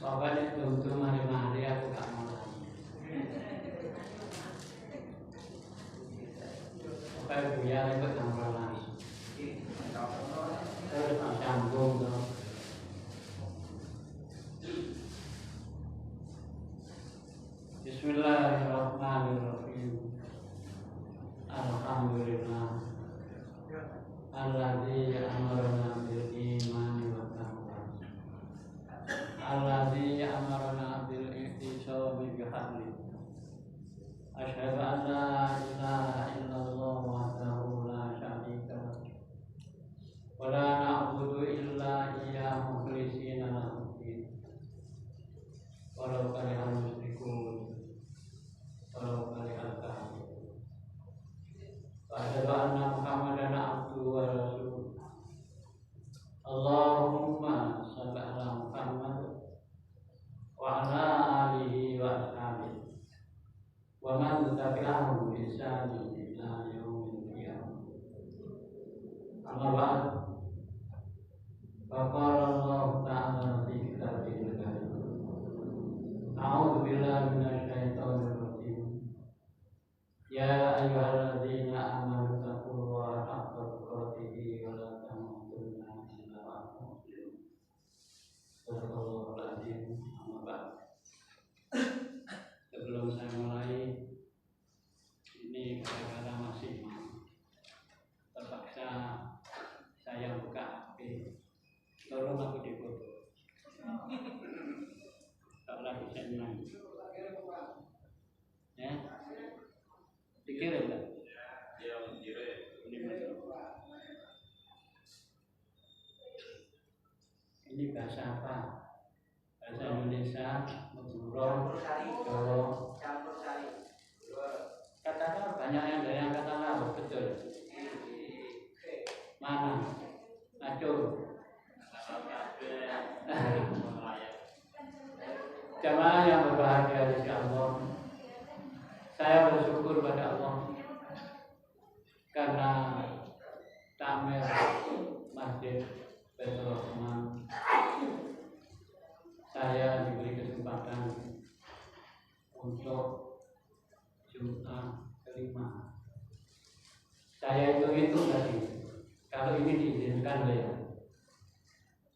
Pokoknya tunggu mari-mari aku gak mau lagi. Pokoknya biar aku gak mau lagi. Terus tak sambung tuh. Bismillahirrahmanirrahim. Alhamdulillah. Alladzi amarna bil imani wa taqwa. Alladzi amarna bil ihtisami bi hablih. Asyhadu an la ilaha illallah wahdahu la syarika lahu. Wa la na'budu illa iyyahu mukhlishina lahu din. Walau karihal musyrikun. Walau karihal kafirun. Wa asyhadu anna Muhammadan abduhu wa rasuluh. Allahumma shalli ala Muhammad wa ala alihi wa ashabihi wa man tabi'ahum bi ihsanin ila yaumil qiyamah. Amma ba'd. Faqala Allah ta'ala fi kitabihil karim. A'udzu billahi minasy syaithanir rajim. Ya ayyuhalladzina amanu taqullaha haqqa tuqatih wa la tamutunna illa wa antum muslimun. Shadaqallahul azim. Amma ba'd. Sebelum saya mulai, ini kadang-kadang masih terpaksa saya buka HP. Tolong aku difoto. Tak lagi saya menang. Ya, dikirim tak? Ya, dikirim. Ini bahasa apa? Bahasa Indonesia, Madura, Jawa, campur sari. Katakan banyak yang kata laut, betul. Mana? Acur. Jamaah yang berbahagia insyaallah. Saya bersyukur pada Allah karena takmir Masjid Baitur Rahman saya diberi kesempatan untuk Jumat kelima. Saya itu tadi, kalau ini diizinkan ya,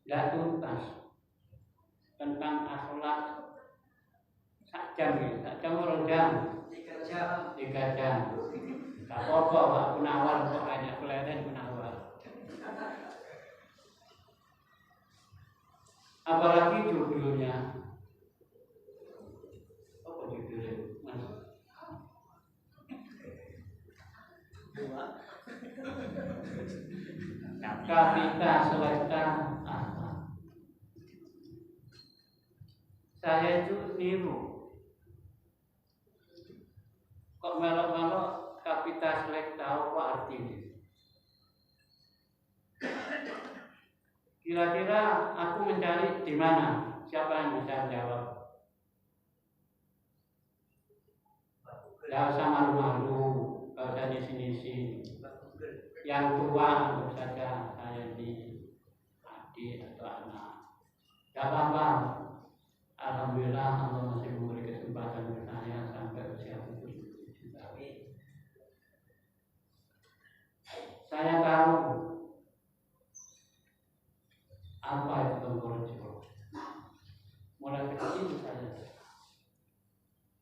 tidak tuntas tentang akhlak. Sak jam orang jam, 3 jam. Tak apa-apa, Pak Punawar kok banyak keleden Punawar. Apalagi judulnya. Apa judulnya, Mas? Kapita selekta apa? Saya itu niru. Kok melok-melok kapita selekta apa artinya? Kira-kira aku mencari di mana? Siapa yang bisa menjawab? Tidak usah malu-malu, tidak usah nisi-nisi. Yang tua anggap saja saya di adik atau anak. Tidak apa-apa. Alhamdulillah Allah masih memberi kesempatan ke saya sampai usia 77 tahun. Saya tahu apa itu Tomboljo. Mulai kecil saya.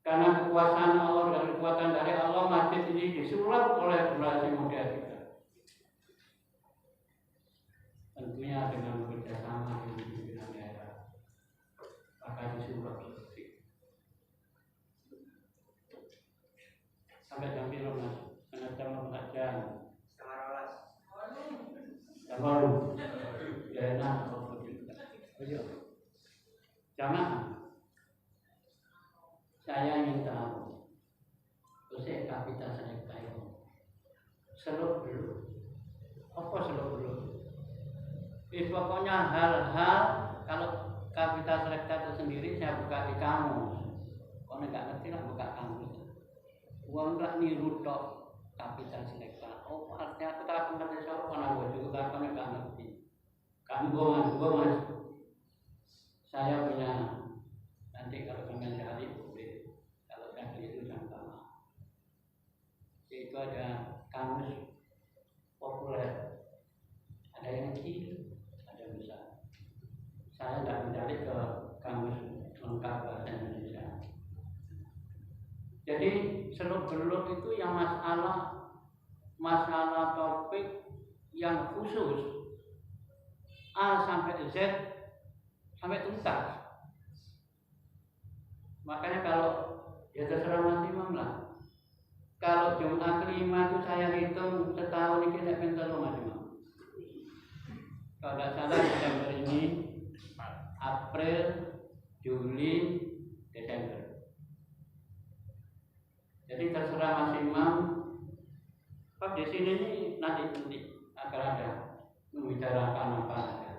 Karena kekuasaan Allah dan kekuatan dari Allah, masjid ini disulap oleh generasi muda kita. Tentunya dengan bekerjasama dengan pimpinan daerah. Maka disulap sampai jam berapa Mas? Setengah jam atau 4 jam? Jam 8. Ya enak kalau begitu. Jangan. Saya ingin tahu usia kapita selekta itu seluk beluk. Apa seluk beluk? Pokoknya hal-hal kalau kapita selekta itu sendiri saya buka di kamus. Kalau nggak ngerti lah buka kamus. Uang nggak niru tok kapita selekta. Oh artinya aku tak mengerti soal karena gue juga kan nggak ngerti. Kamu gue mas. Saya punya ada kamus populer, ada yang kecil, ada yang besar. Saya tidak mencari ke kamus lengkap bahasa Indonesia. Jadi seluk-beluk itu yang masalah topik yang khusus A sampai Z sampai tuntas. Makanya kalau ya terserah Mas Imam lah. Kalau Jumat kelima itu saya hitung setahun ini tidak pintar loh Mas Imam. Kalau tidak salah Desember ini, April, Juli, Desember. Jadi terserah Mas Imam. Pak di sini ini nanti akan ada membicarakan apa saja.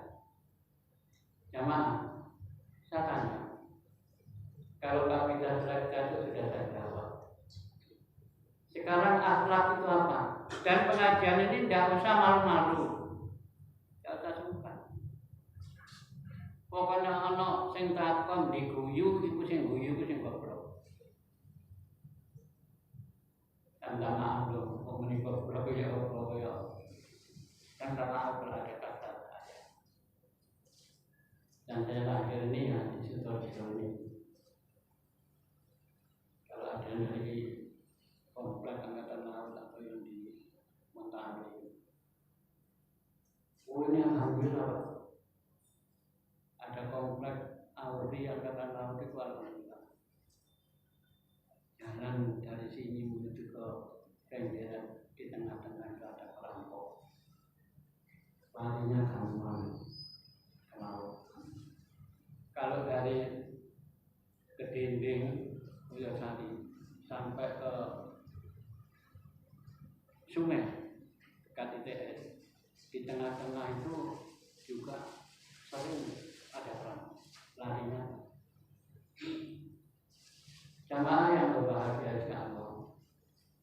Jamaah, saya tanya, kalau kapital selekta itu sudah saya jawab. Sekarang akhlak itu apa? Dan pengajian ini tidak usah malu-malu, tidak usah sungkan. Pokoknya anak sing takon diguyu, iku sing guyu, iku sing goblok. Minta maaf loh, mau menikah goblok ya goblok ya. Kan karena aku ada kata saya. Dan saya lahir ini ya di Sidoarjo ini. Kalau ada dari komplek angkatan laut atau yang di Mentawai, ini alhamdulillah ada komplek Auri angkatan laut itu alhamdulillah. Jalan dari sini menuju ke Kenjeran di tengah-tengah itu ada perampok. Larinya gampang ke laut. Kalau dari ke dinding Boyosari sampai ke sungai dekat ITS, di tengah-tengah itu juga sering ada perang. Larinya jamaah yang berbahagia insyaallah.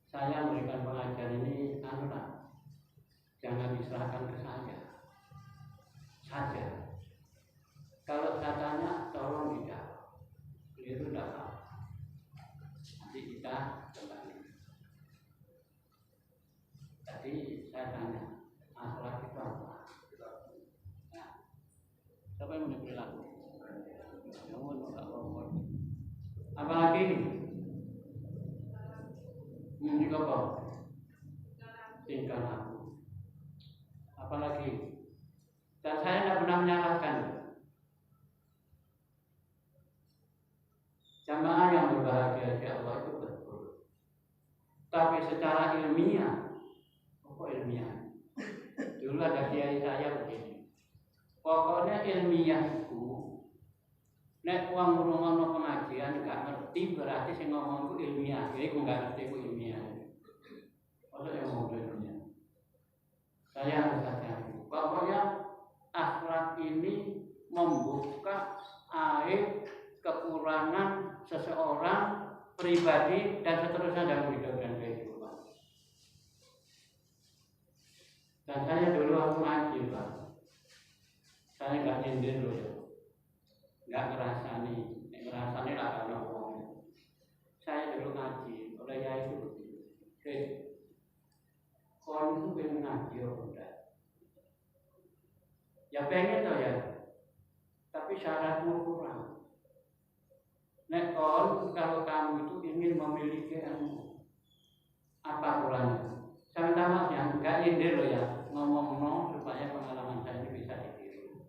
Saya memberikan pengajian ini jangan diserahkan ke saya saja. Kalau saya tanya tolong dijawab. Keliru tidak apa. Nanti kita kembali. Tadi saya tanya akhlak itu apa? Nah, siapa yang mau perilaku? Apa lagi? Ini apa? Tingkah laku. Apa lagi? Dan saya tidak pernah menyalahkan. Jamaah yang berbahagia di Allah itu betul. Tapi secara ilmiah, apa ilmiah? Dulu ada kiai saya begini. Pokoknya ilmiah itu, nek uang ngurungono pengajian nggak ngerti berarti saya ngomong itu ilmiah. Jadi aku nggak ngerti itu ilmiah. Maksudnya ngomong itu ilmiah. Saya harus hati-hati. Pokoknya akhlak ini membuka aib kekurangan seseorang, pribadi dan seterusnya dalam hidup dan kehidupan. Dan saya dulu aku ngaji Pak. Saya nggak nyindir loh ya. Nggak ngerasani lah karena orang. Saya dulu ngaji, oleh ya itu begini. Kon itu pengen ngaji udah. Ya pengen toh ya. Tapi syaratmu kurang. Nek kon kalau kamu itu ingin memiliki ilmu, apa kurangnya? Saya minta maaf ya, nggak nyindir loh ya, ngomong supaya pengalaman saya ini bisa ditiru.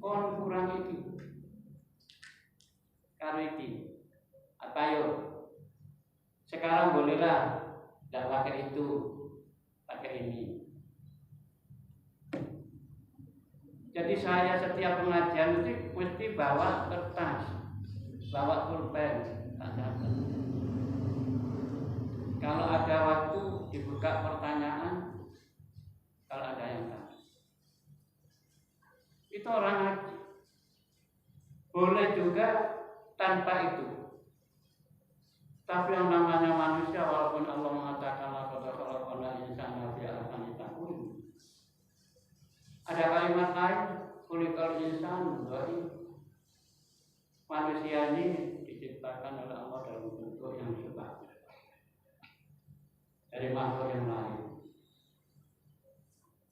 Kon kurang itu, kariki, apa yuk? Sekarang bolehlah, tidak pakai itu, pakai ini. Jadi saya setiap pengajian itu mesti bawa kertas, bawa pulpen, kalau ada waktu dibuka pertanyaan, kalau ada yang tanya. Itu orang ngaji. Boleh juga tanpa itu. Tapi yang namanya manusia, walaupun Allah mengatakan laqad khalaqnal insana fi ahsani taqwim. Ada kalimat lain, khuliqal insanu dhaif. Manusia ini diciptakan oleh Allah dalam bentuk yang sebagus. dari makhluk yang lain.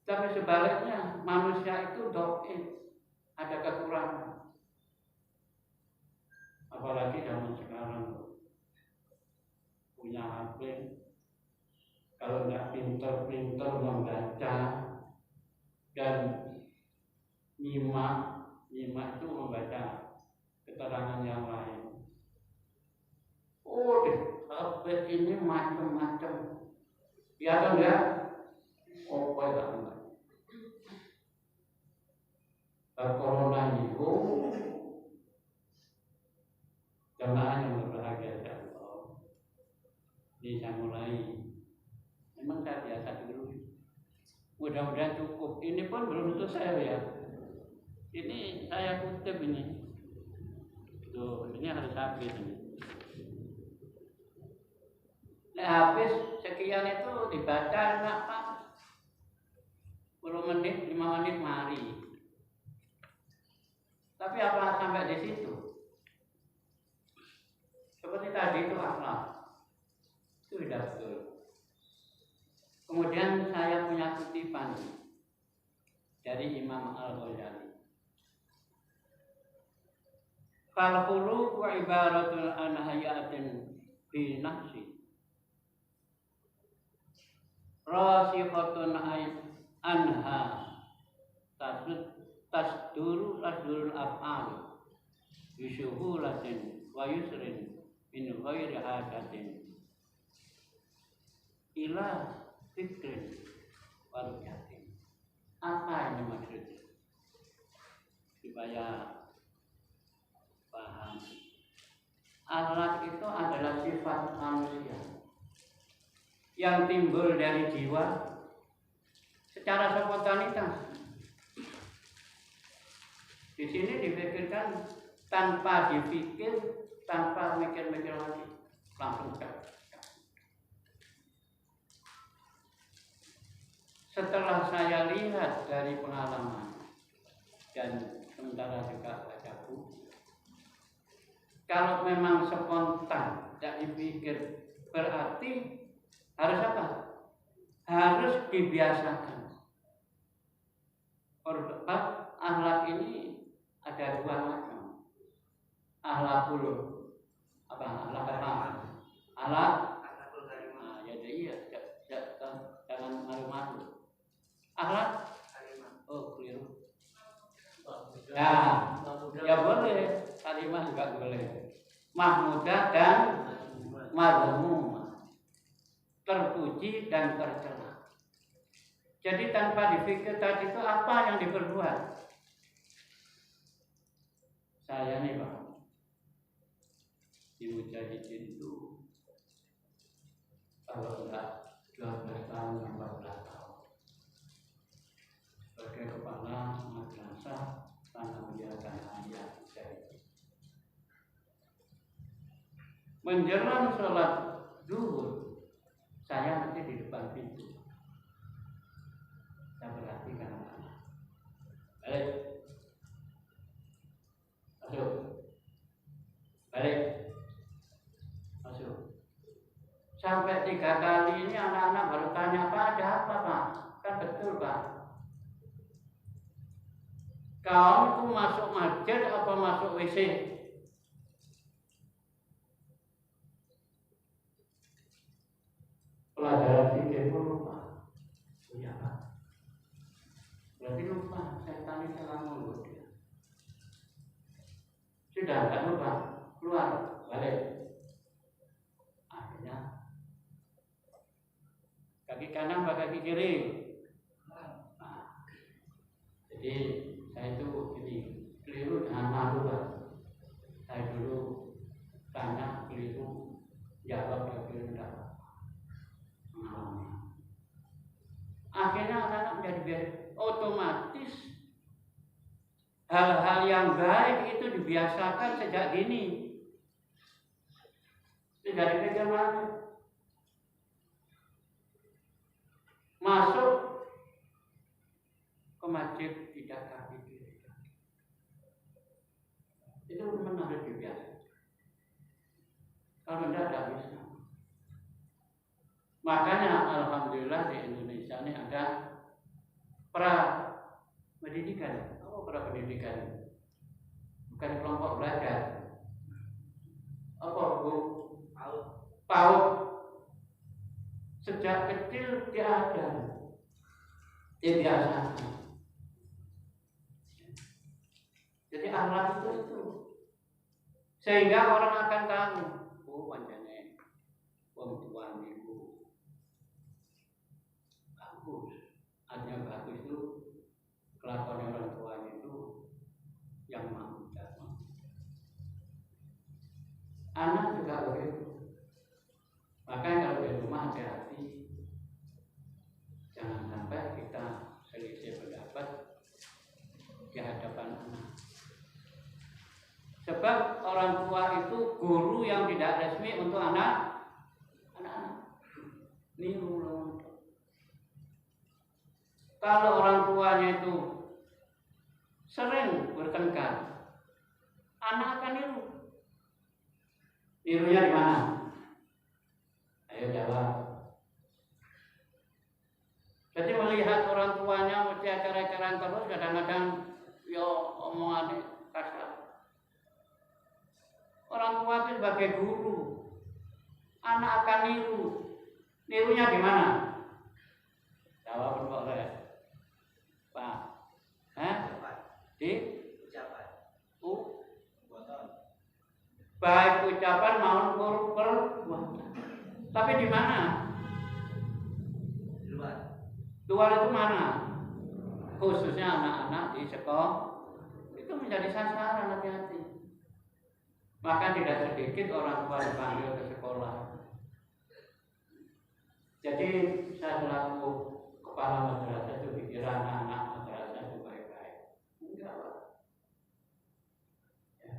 Tapi sebaliknya manusia itu dhaif, ada kekurangan. Apalagi zaman sekarang punya HP, kalau nggak pinter-pinter membaca dan nyimak itu membaca keterangan yang lain. Oh, di HP ini macam-macam. Ya atau enggak? Oh, enggak. Corona ini, jamaah yang berbahagia ya Allah. Ini saya mulai. Memang saya biasa dulu. Mudah-mudahan cukup. Ini pun belum selesai ya. Ini saya kutip ini. Tuh, ini harus habis ini. Nah, habis sekian itu dibaca enggak Pak? 10 menit, 5 menit mari. Tapi apa sampai di situ? Seperti tadi itu akhlak. Itu tidak betul. Kemudian saya punya kutipan dari Imam Al-Ghazali. Fal-khuluq wa ibaratul an hayatin bi nafsi. Rasikhatun anha tasdurul af'al bisyuhulatin wa yusrin min ghairi hadatin ila fikrin wal yatin. Apa ini maksudnya? Supaya paham. Akhlak itu adalah sifat manusia yang timbul dari jiwa secara spontanitas. Di sini dipikirkan tanpa dipikir, tanpa mikir-mikir lagi, langsung cek. Setelah saya lihat dari pengalaman dan sementara juga baca buku, kalau memang spontan, tidak dipikir, berarti harus apa? Harus dibiasakan. Akhlak ini ada dua macam. Akhlakul apa? Akhlak. Nah, ya iya, jangan malu-malu. Akhlak. Oh, keliru. Ya boleh. Kalimah juga boleh. Mahmudah dan madhmumah. Terpuji dan tercela. Jadi tanpa dipikir tadi itu apa yang diperbuat? Saya nih Pak, di Mujahidin itu kalau enggak 12 tahun, 14 tahun sebagai kepala madrasah Sanawiyah Sanawiyah Mujahidin. Menjelang sholat zuhur, saya nanti di depan pintu. Saya perhatikan anak-anak. Balik. Masuk. Balik. Masuk. Sampai 3 kali ini anak-anak baru tanya, Pak, ada apa Pak? Kan betul Pak. Kau itu masuk masjid apa masuk WC? Pelajaran fikih pun lupa. Punya Pak. Berarti lupa, saya tanya salah mulu dia. Sudah enggak lupa, keluar, balik. Akhirnya kaki kanan pakai kaki kiri. Nah, jadi saya itu ini keliru jangan malu Pak. Saya dulu tanya keliru, jawab keliru enggak. Akhirnya anak-anak menjadi biasa. Otomatis hal-hal yang baik itu dibiasakan sejak dini. Tidak dipikir lagi. Masuk ke masjid tidak kaki kiri. Itu memang harus dibiasakan. Kalau tidak bisa. Makanya alhamdulillah di Indonesia ini ada pra pendidikan. Apa pra pendidikan? Bukan kelompok belajar. Apa Bu? PAUD. Sejak kecil diajar, dibiasakan. Jadi akhlak itu. Sehingga orang akan tahu, oh pancene wong tua niku bagus. Artinya bagus itu kelakuan orang tua itu yang mau. Anak juga begitu. Makanya kalau di rumah hati-hati, jangan sampai kita selisih pendapat di hadapan anak. Sebab orang tua itu guru yang tidak resmi untuk anak-anak. Niru. Kalau orang tuanya itu sering bertengkar, anak akan niru. Nirunya di mana? Ayo jawab. Jadi melihat orang tuanya mesti acara-acara terus, kadang-kadang yo omongannya kasar. Orang tua itu sebagai guru, anak akan niru. Nirunya di mana? Jawab boleh, Pak. Di ucapan. Baik ucapan maupun perbuatan. Tapi di mana? Luar itu mana? Khususnya anak-anak di sekolah itu menjadi sasaran, hati-hati. Maka tidak sedikit orang tua dipanggil ke sekolah. Jadi saya selaku kepala madrasah itu pikir anak-anak madrasah itu baik-baik. Enggak, Pak. Ya.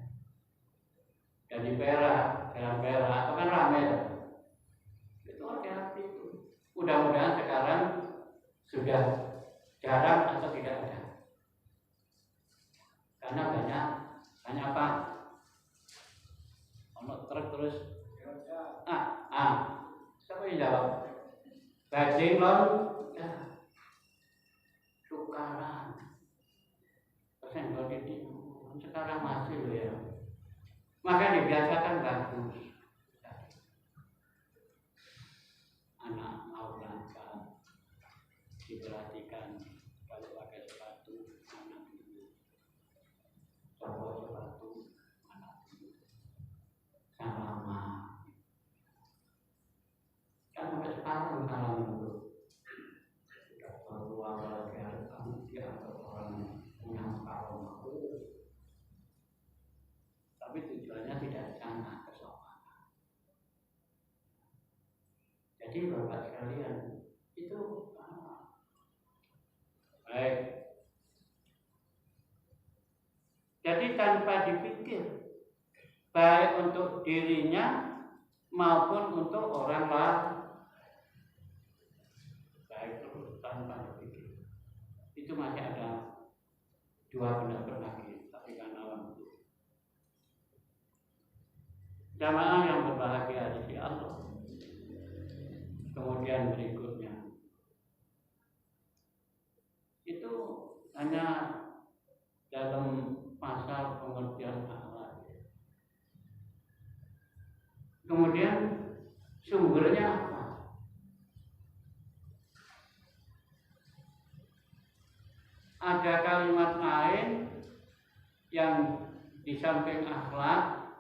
Dan di Perak, Jalan Perak, itu kan ramai. Itu hati-hati itu. Mudah-mudahan sekarang sudah jarang atau tidak ada. Karena banyak apa? Truk terus. Siapa yang jawab? Bajing lon, tukaran. Persen itu sekarang masih loh ya. Maka dibiasakan bagus. Anak mau berangkat, diperhatikan kalau pakai sepatu anak dulu, copot sepatu anak dulu, sama kan sampai sekarang kalau dulu sudah tua lagi kamu dianggap orang yang kaum aku, tapi tujuannya tidak sana kesopanan. Jadi bapak sekalian itu baik. Jadi tanpa dipikir, baik untuk dirinya maupun untuk orang lain, baik terus tanpa dipikir. Itu masih ada dua pendapat lagi, tapi karena waktu. Jamaah yang berbahagia di sisi Allah. Kemudian berikutnya itu hanya dalam pasal pengertian akhlak. Kemudian sumbernya apa? Ada kalimat lain yang di samping akhlak,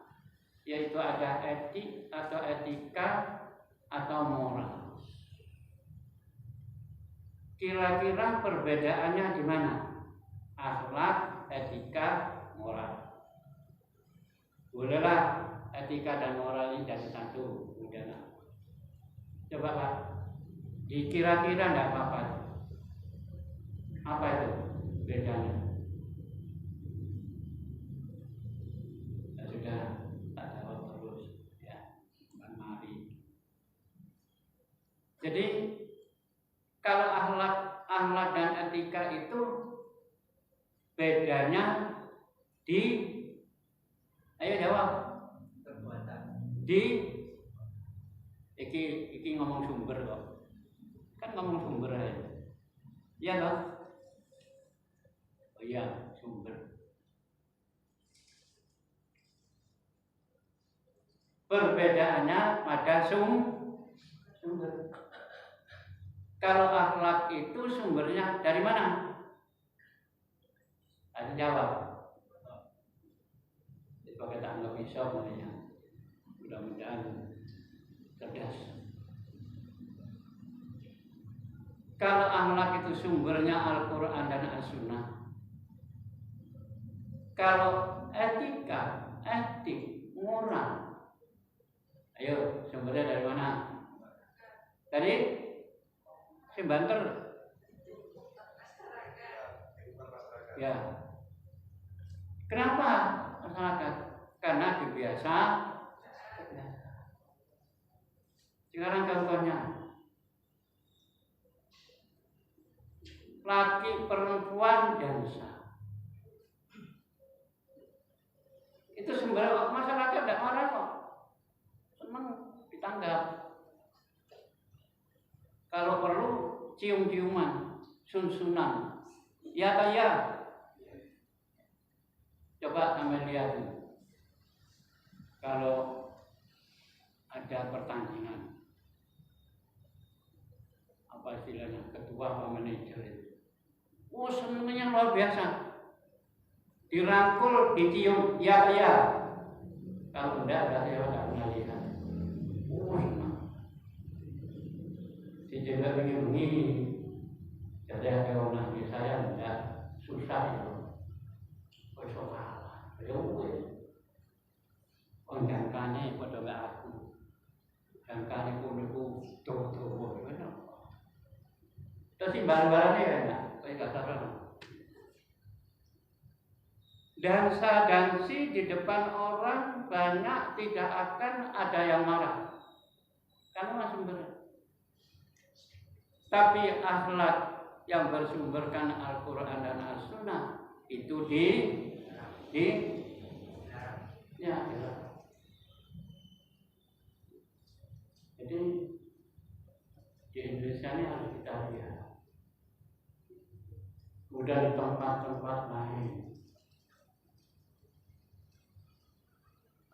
yaitu ada etik atau etika atau moral. Kira-kira perbedaannya di mana? Akhlak, etika, moral. Bolehlah etika dan moral ini jadi satu, kemudian coba Pak, dikira-kira enggak apa-apa. Apa itu bedanya? Ya sudah, tak jawab terus ya, mari. Jadi kalau akhlak dan etika itu bedanya di, ayo jawab, perbuatan. Di Iki ngomong sumber kok. Kan ngomong sumber aja. Iya toh? Oh iya, sumber. Perbedaannya pada sumber. Kalau akhlak itu sumbernya dari mana? Ada jawab. Sebagai tak anggap bisa namanya. Mudah-mudahan cerdas. Kalau akhlak itu sumbernya Al-Quran dan As-Sunnah. Kalau etika, etik, moral, ayo sumbernya dari mana? Dari si banter. Ya. Kenapa masyarakat? Karena dibiasa. Sekarang contohnya, laki perempuan dansa. Itu sumber masyarakat tidak marah kok. Senang ditanggap. Kalau perlu cium-ciuman, sun-sunan. Ya kaya. Coba kami lihat kalau ada pertandingan, apa istilahnya, ketua apa manajer itu. Oh, senangnya luar biasa. Dirangkul, dicium, ya kaya. Kalau enggak, berarti tidak pernah lihat. Oh, senang. Dijaga begini-begini. Jadi ada orang di saya enggak susah itu. Oh, soal. Oh, jangkane pada enggak aku. Jangkane pun aku tuh. Terus barang-barangnya ya enggak? Kayak kata dansa-dansi di depan orang banyak tidak akan ada yang marah. Karena sumbernya. Tapi akhlak yang bersumberkan Al-Quran dan As-Sunnah itu ya. Jadi di Indonesia ini harus kita lihat. Udah di tempat-tempat lain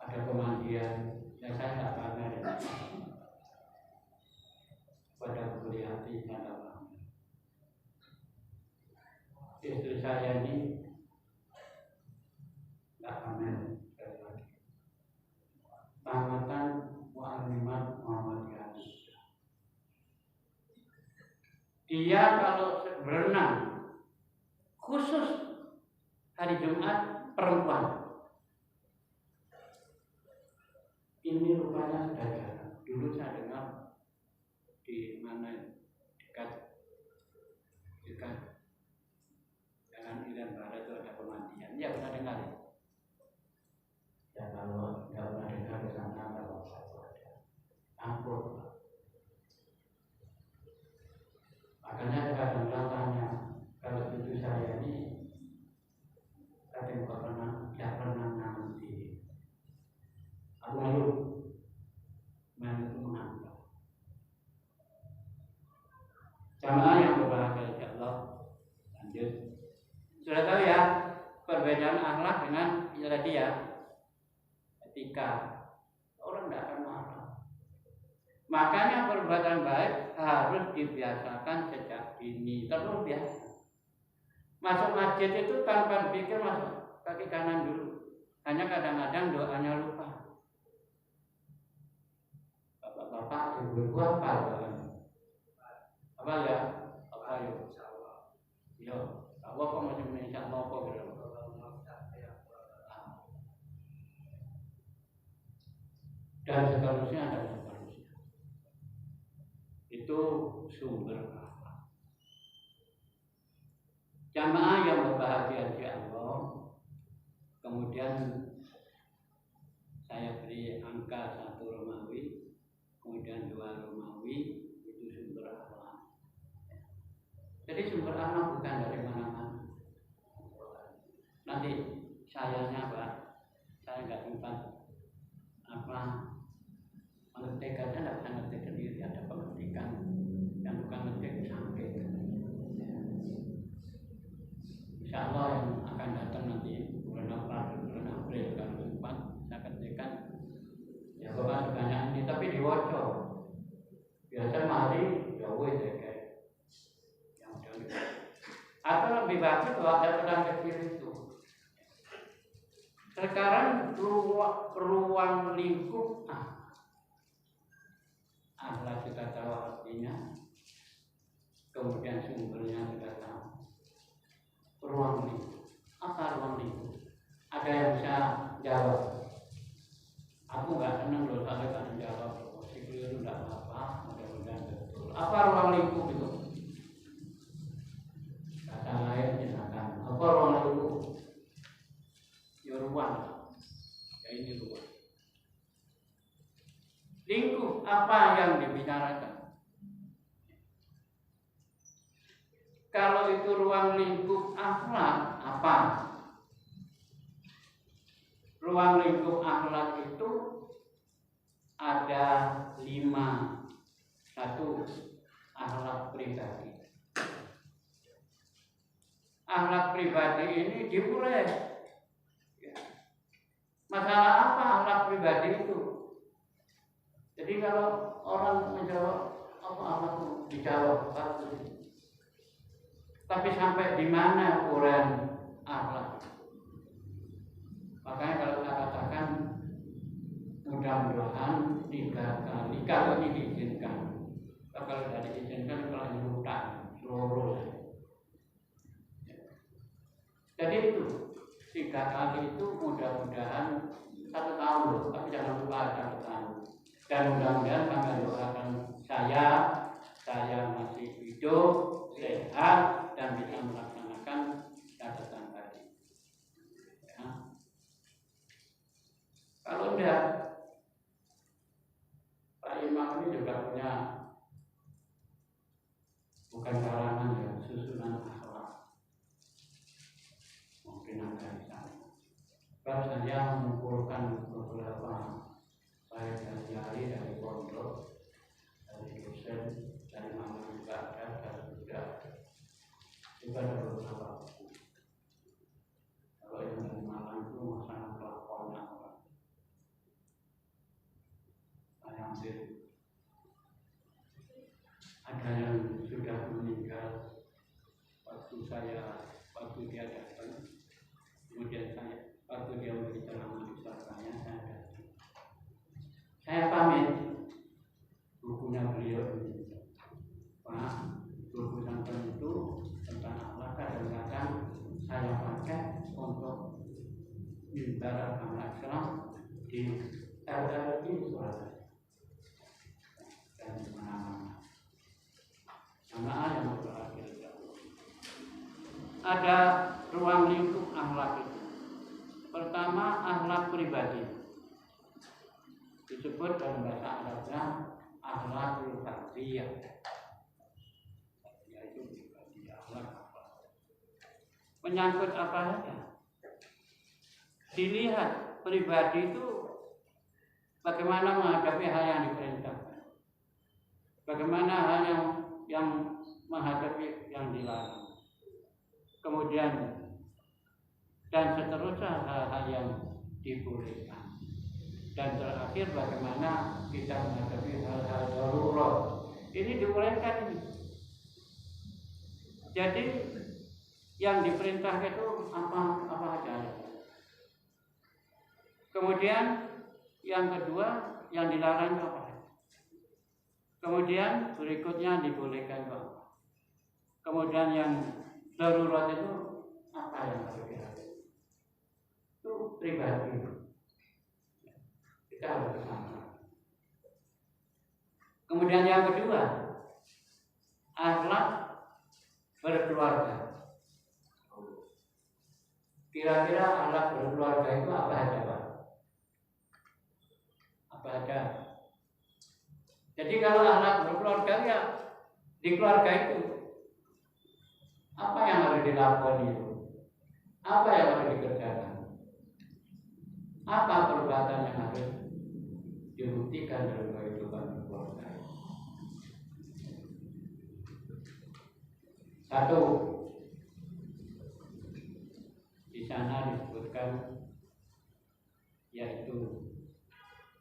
ada pemandian yang saya tidak pernah pada kuliah di Nadawa. Istri saya ini tidak pamer sekali lagi. Tamatan Mu'allimat Muhammadiyah. Dia kalau berenang khusus hari Jumat perempuan. Ini rupanya sudah jarang. Dulu saya dengar di mana dekat Jalan Irian Barat itu ada pemandian. Ya pernah dengar ya? Ya kalau tidak pernah dengar di sana kalau ada campur. Makanya kadang-kadang tanya, kalau cucu saya ini kadang tidak pernah nanti. Aku malu main itu mengantar. Jamaah yang berbahagia insya Allah. Lanjut. Sudah tahu ya perbedaan akhlak dengan tadi ya, etika. Orang tidak akan marah. Makanya perbuatan baik harus dibiasakan sejak dini, terus biasa. Masuk masjid itu tanpa berpikir masuk kaki kanan dulu. Hanya kadang-kadang doanya lupa. Bapak, ibu apa doanya? Apa ya? Apa yuk? Yo, Allah kok masih Indonesia Allah kok gitu. Dan seterusnya ada seterusnya. Itu sumber akhlak. Jamaah yang berbahagia di Allah. Kemudian saya beri angka 1 Romawi, kemudian 2 Romawi, itu sumber akhlak. Jadi sumber akhlak bukan dari mana-mana. Nanti sayangnya Pak, saya nggak sempat mengertikannya, tidak bisa ngerti. Sekarang ruang lingkup akhlak kita tahu artinya, kemudian sumbernya kita tahu. Ruang lingkup, apa ruang lingkup? Ada yang bisa jawab? Aku nggak senang loh kalau kan jawab. Si keliru nggak apa-apa, mudah-mudahan betul. Apa ruang lingkup itu? Kata lain silakan. Apa ruang lingkup? Ya ruang. Ya ini ruang. Lingkup apa yang dibicarakan? Kalau itu ruang lingkup akhlak, apa? Ruang lingkup akhlak itu ada 5. 1. Akhlak pribadi. Akhlak pribadi ini dimulai. Masalah apa akhlak pribadi itu? Jadi kalau orang menjawab apa akhlakku, dijawab satu. Tapi sampai di mana ukuran akhlak? Makanya kalau saya katakan mudah-mudahan 3 kali kalau ini diizinkan. Kalau tidak diizinkan kalau ini hutang seluruh. Jadi itu 3 kali itu mudah-mudahan 1 tahun loh, tapi jangan lupa 1 tahun. Dan mudah-mudahan sampai doakan saya masih hidup, sehat, dan bisa melaksanakan catatan tadi. Ya. Kalau enggak, Pak Imam ini juga punya bukan karangan ya, susunan akhlak. Mungkin ada di sana. Sebab saya mengumpulkan beberapa saya pelajari dari pondok, dari dosen, dari mana juga ada, dan juga ada beberapa buku. Kalau yang dari Malang itu masalah kelakuan akhlak. Saya ambil. Ada yang sudah meninggal waktu dia datang, kemudian waktu dia memberi ceramah di saya datang. Saya pamit, bukunya beliau ini. Pak, buku sampai itu tentang akhlak kadang-kadang saya pakai untuk mimbar agama Islam di RRI Suara dan di mana-mana. Jamaah yang berakhir. Ada ruang lingkup akhlak itu. Pertama, akhlak pribadi. Disebut dalam bahasa Arabnya akhlakul fardiyah, yaitu pribadi akhlak apa? Menyangkut apa saja. Dilihat pribadi itu bagaimana menghadapi hal yang diperintahkan, bagaimana hal yang menghadapi yang dilarang, kemudian dan seterusnya hal-hal yang dibolehkan. Dan terakhir bagaimana kita menghadapi hal-hal darurat. Ini dibolehkan ini. Jadi yang diperintahkan itu apa saja. Kemudian yang kedua yang dilarang apa? Kemudian berikutnya dibolehkan apa? Kemudian yang darurat itu apa yang harus dihadapi? Itu pribadi. Kita harus bersama. Kemudian yang kedua, akhlak berkeluarga. Kira-kira akhlak berkeluarga itu apa aja, Pak? Apa aja? Jadi kalau akhlak berkeluarga ya di keluarga itu apa yang harus dilakukan itu? Apa yang harus dikerjakan? Apa perbuatan yang harus dibuktikan dalam kehidupan keluarga? 1, di sana disebutkan yaitu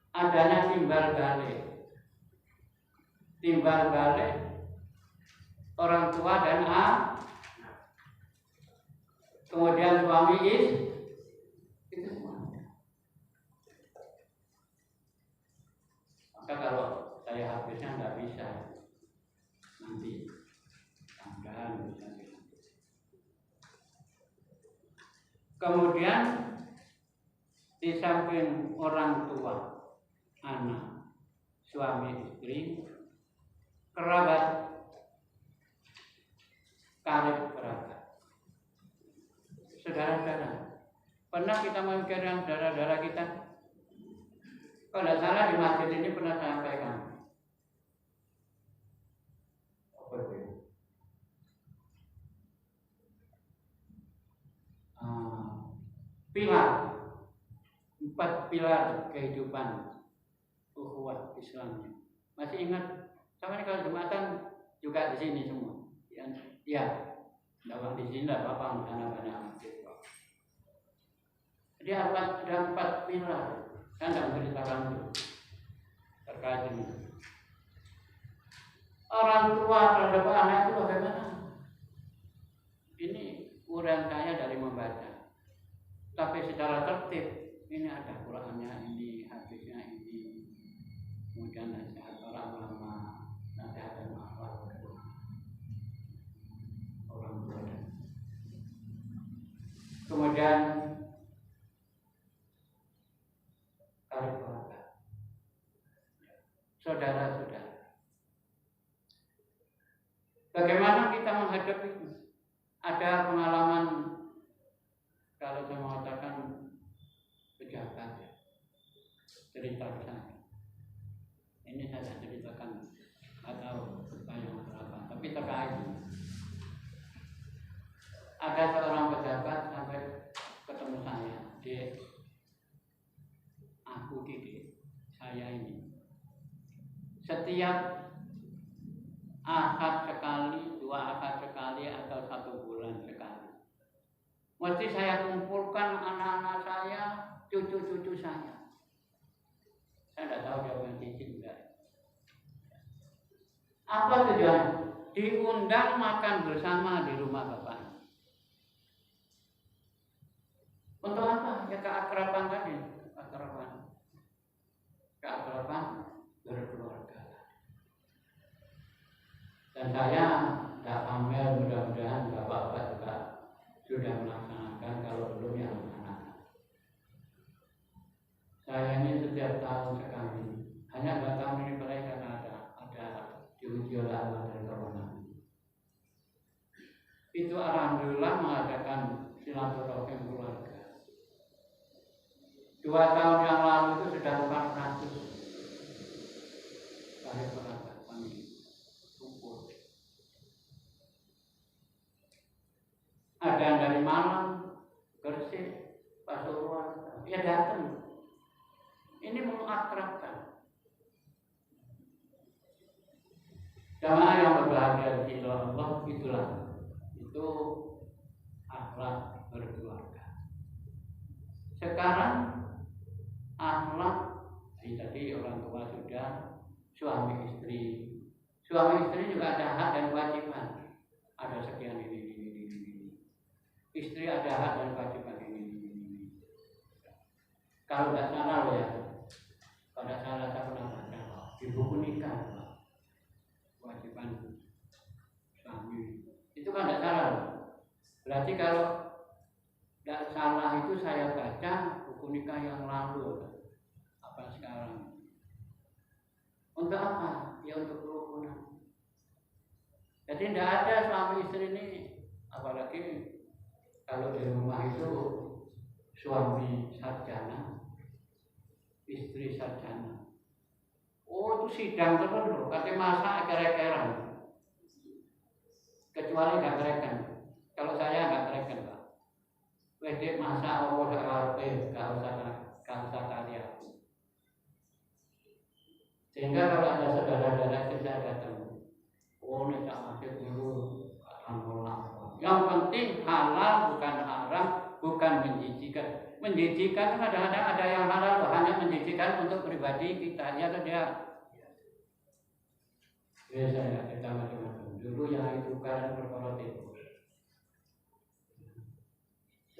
adanya timbal balik orang tua dan kemudian suami itu semua. Kemudian di samping orang tua, anak, suami, istri, kerabat, karib kerabat. Saudara-saudara, pernah kita memikirkan saudara-saudara kita? Kalau tidak salah di masjid ini pernah saya sampaikan. Apa itu? Pilar, 4 pilar kehidupan ukhuwah Islamnya. Masih ingat? Sama ini kalau Jumatan juga di sini semua. Ya, tidak di sini tidak apa-apa, karena banyak masjid. Jadi ada 4 pilar. Saya tidak menceritakan itu terkait ini. Orang tua terhadap anak itu bagaimana? Ini uraian saya dari membaca. Tapi secara tertib, ini ada Qurannya, ini hadisnya, ini kemudian nasihat para ulama, nasihat dan akhlak orang tua. Kemudian karib keluarga, saudara-saudara. Bagaimana kita menghadapi itu? Ada pengalaman, kalau saya mengatakan pejabat ya, cerita saya. Ini saya ceritakan atau yang apa, tapi terkait. Ada seorang pejabat sampai ketemu saya, aku didik saya ini. Setiap ahad sekali, 2 ahad sekali, atau 1 bulan sekali, mesti saya kumpulkan anak-anak saya, cucu-cucu saya. Saya tidak tahu dia punya cicit enggak. Apa tujuan? Diundang makan bersama di rumah bapak. Untuk apa? Ya keakraban tadi, keakraban berkeluarga. Dan saya tidak pamer, mudah-mudahan bapak-bapak juga sudah melaksanakan, kalau belum ya anak. Saya ini setiap tahun sekali, hanya 2 tahun ini karena ada diuji oleh Allah dan Corona. Itu alhamdulillah mengadakan silaturahim keluarga. 2 tahun yang lalu itu sudah 400 karib kerabat kami kumpul. Ada yang dari Malang, Gresik, Pasuruan, ya datang. Ini mengakrabkan. Jamaah yang berbahagia di Allah, itu akhlak berkeluarga. Sekarang akhlak, tadi orang tua sudah, suami istri. Suami istri juga ada hak dan kewajiban. Ada sekian ini. Istri ada hak dan kewajiban ini. Kalau tidak salah ya, kalau tidak salah saya pernah baca di buku nikah, kewajiban suami itu kan tidak salah. Berarti kalau tidak salah itu saya baca buku nikah yang lalu, apa sekarang? Untuk apa? Ya untuk kerukunan. Jadi tidak ada suami istri ini, apalagi kalau di rumah itu suami sarjana, istri sarjana. Oh, itu sidang terus loh, katanya masa kere-keran. Kecuali gak kerekan. Kalau saya gak kerekan, Pak. Wedek masa Allah gak usah karya. Sehingga kalau ada saudara-saudara saya datang, oh ini tak masuk dulu, alhamdulillah. Yang penting halal bukan haram, bukan menjijikan. Menjijikan kadang-kadang ada yang halal, hanya menjijikan untuk pribadi kita, ya atau dia. Biasanya kita macam-macam. Dulu yang itu kan perkara itu.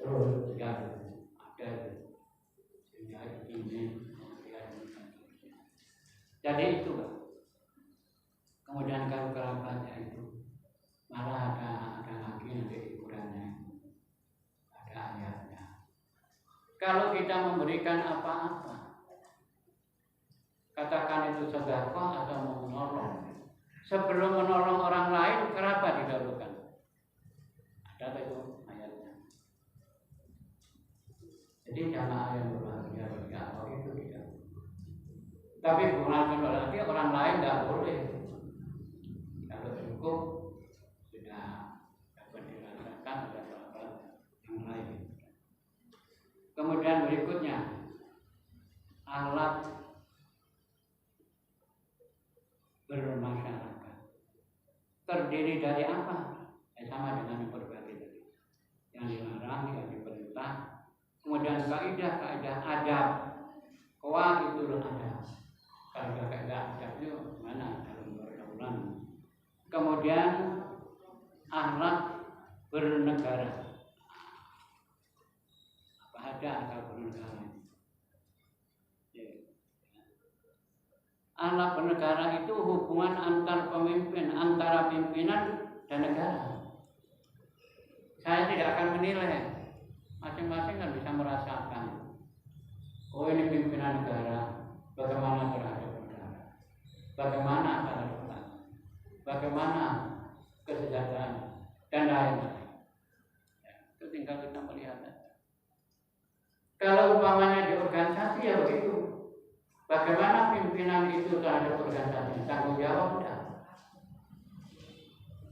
Terus ya ada sehingga ini. Jadi itu, Pak. Kemudian kalau kerabatnya itu malah ada lagi nanti ukurannya, ada ayatnya. Kalau kita memberikan apa-apa, katakan itu sedekah atau mau menolong, sebelum menolong orang lain, kenapa didahulukan? Ada itu ayatnya. Jadi jamaah yang berbahagia bagi Allah itu tidak. Tapi bukan berarti orang lain tidak boleh. Kalau cukup sudah dapat dirasakan ada sahabat yang lain. Kemudian berikutnya alat bermasyarakat terdiri dari apa? Sama dengan yang berbagi tadi, yang dilarang, yang diperintah. Kemudian kaidah-kaidah adab, kowa itu adab. Kaidah-kaidah adab itu mana dalam pergaulan. Kemudian akhlak bernegara. Apa ada akhlak bernegara? Akhlak bernegara itu hubungan antar pemimpin, antara pimpinan dan negara. Saya tidak akan menilai, masing-masing kan bisa merasakan. Oh ini pimpinan negara, bagaimana terhadap negara, bagaimana terhadap bangsa, bagaimana kesejahteraan dan lain-lain. Ya, itu tinggal kita melihat. Kalau umpamanya di organisasi ya begitu. Bagaimana pimpinan itu terhadap organisasi? Tanggung jawab tidak?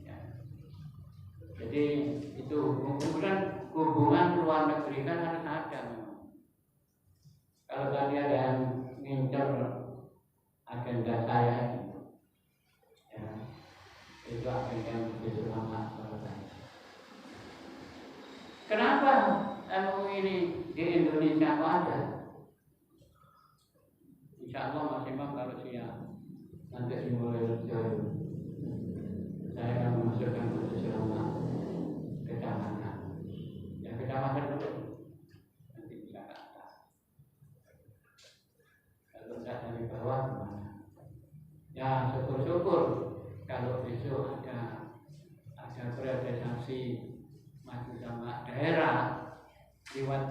Ya. Jadi itu kemudian hubungan luar negeri kan harus ada memang. Kalau tadi ada yang ngincer agenda saya, ya, itu agenda yang begitu lama kalau saya. Kenapa MUI ini di Indonesia kok ada? Insya Allah Mas Imam kalau siap nanti dimulai jauh saya akan memasukkan khusus rumah kecamatan. Ya kecamatan dulu nanti bisa ke atas. Kalau tidak dari bawah kemana? Ya syukur-syukur kalau besok ada priorisasi maju sama daerah lewat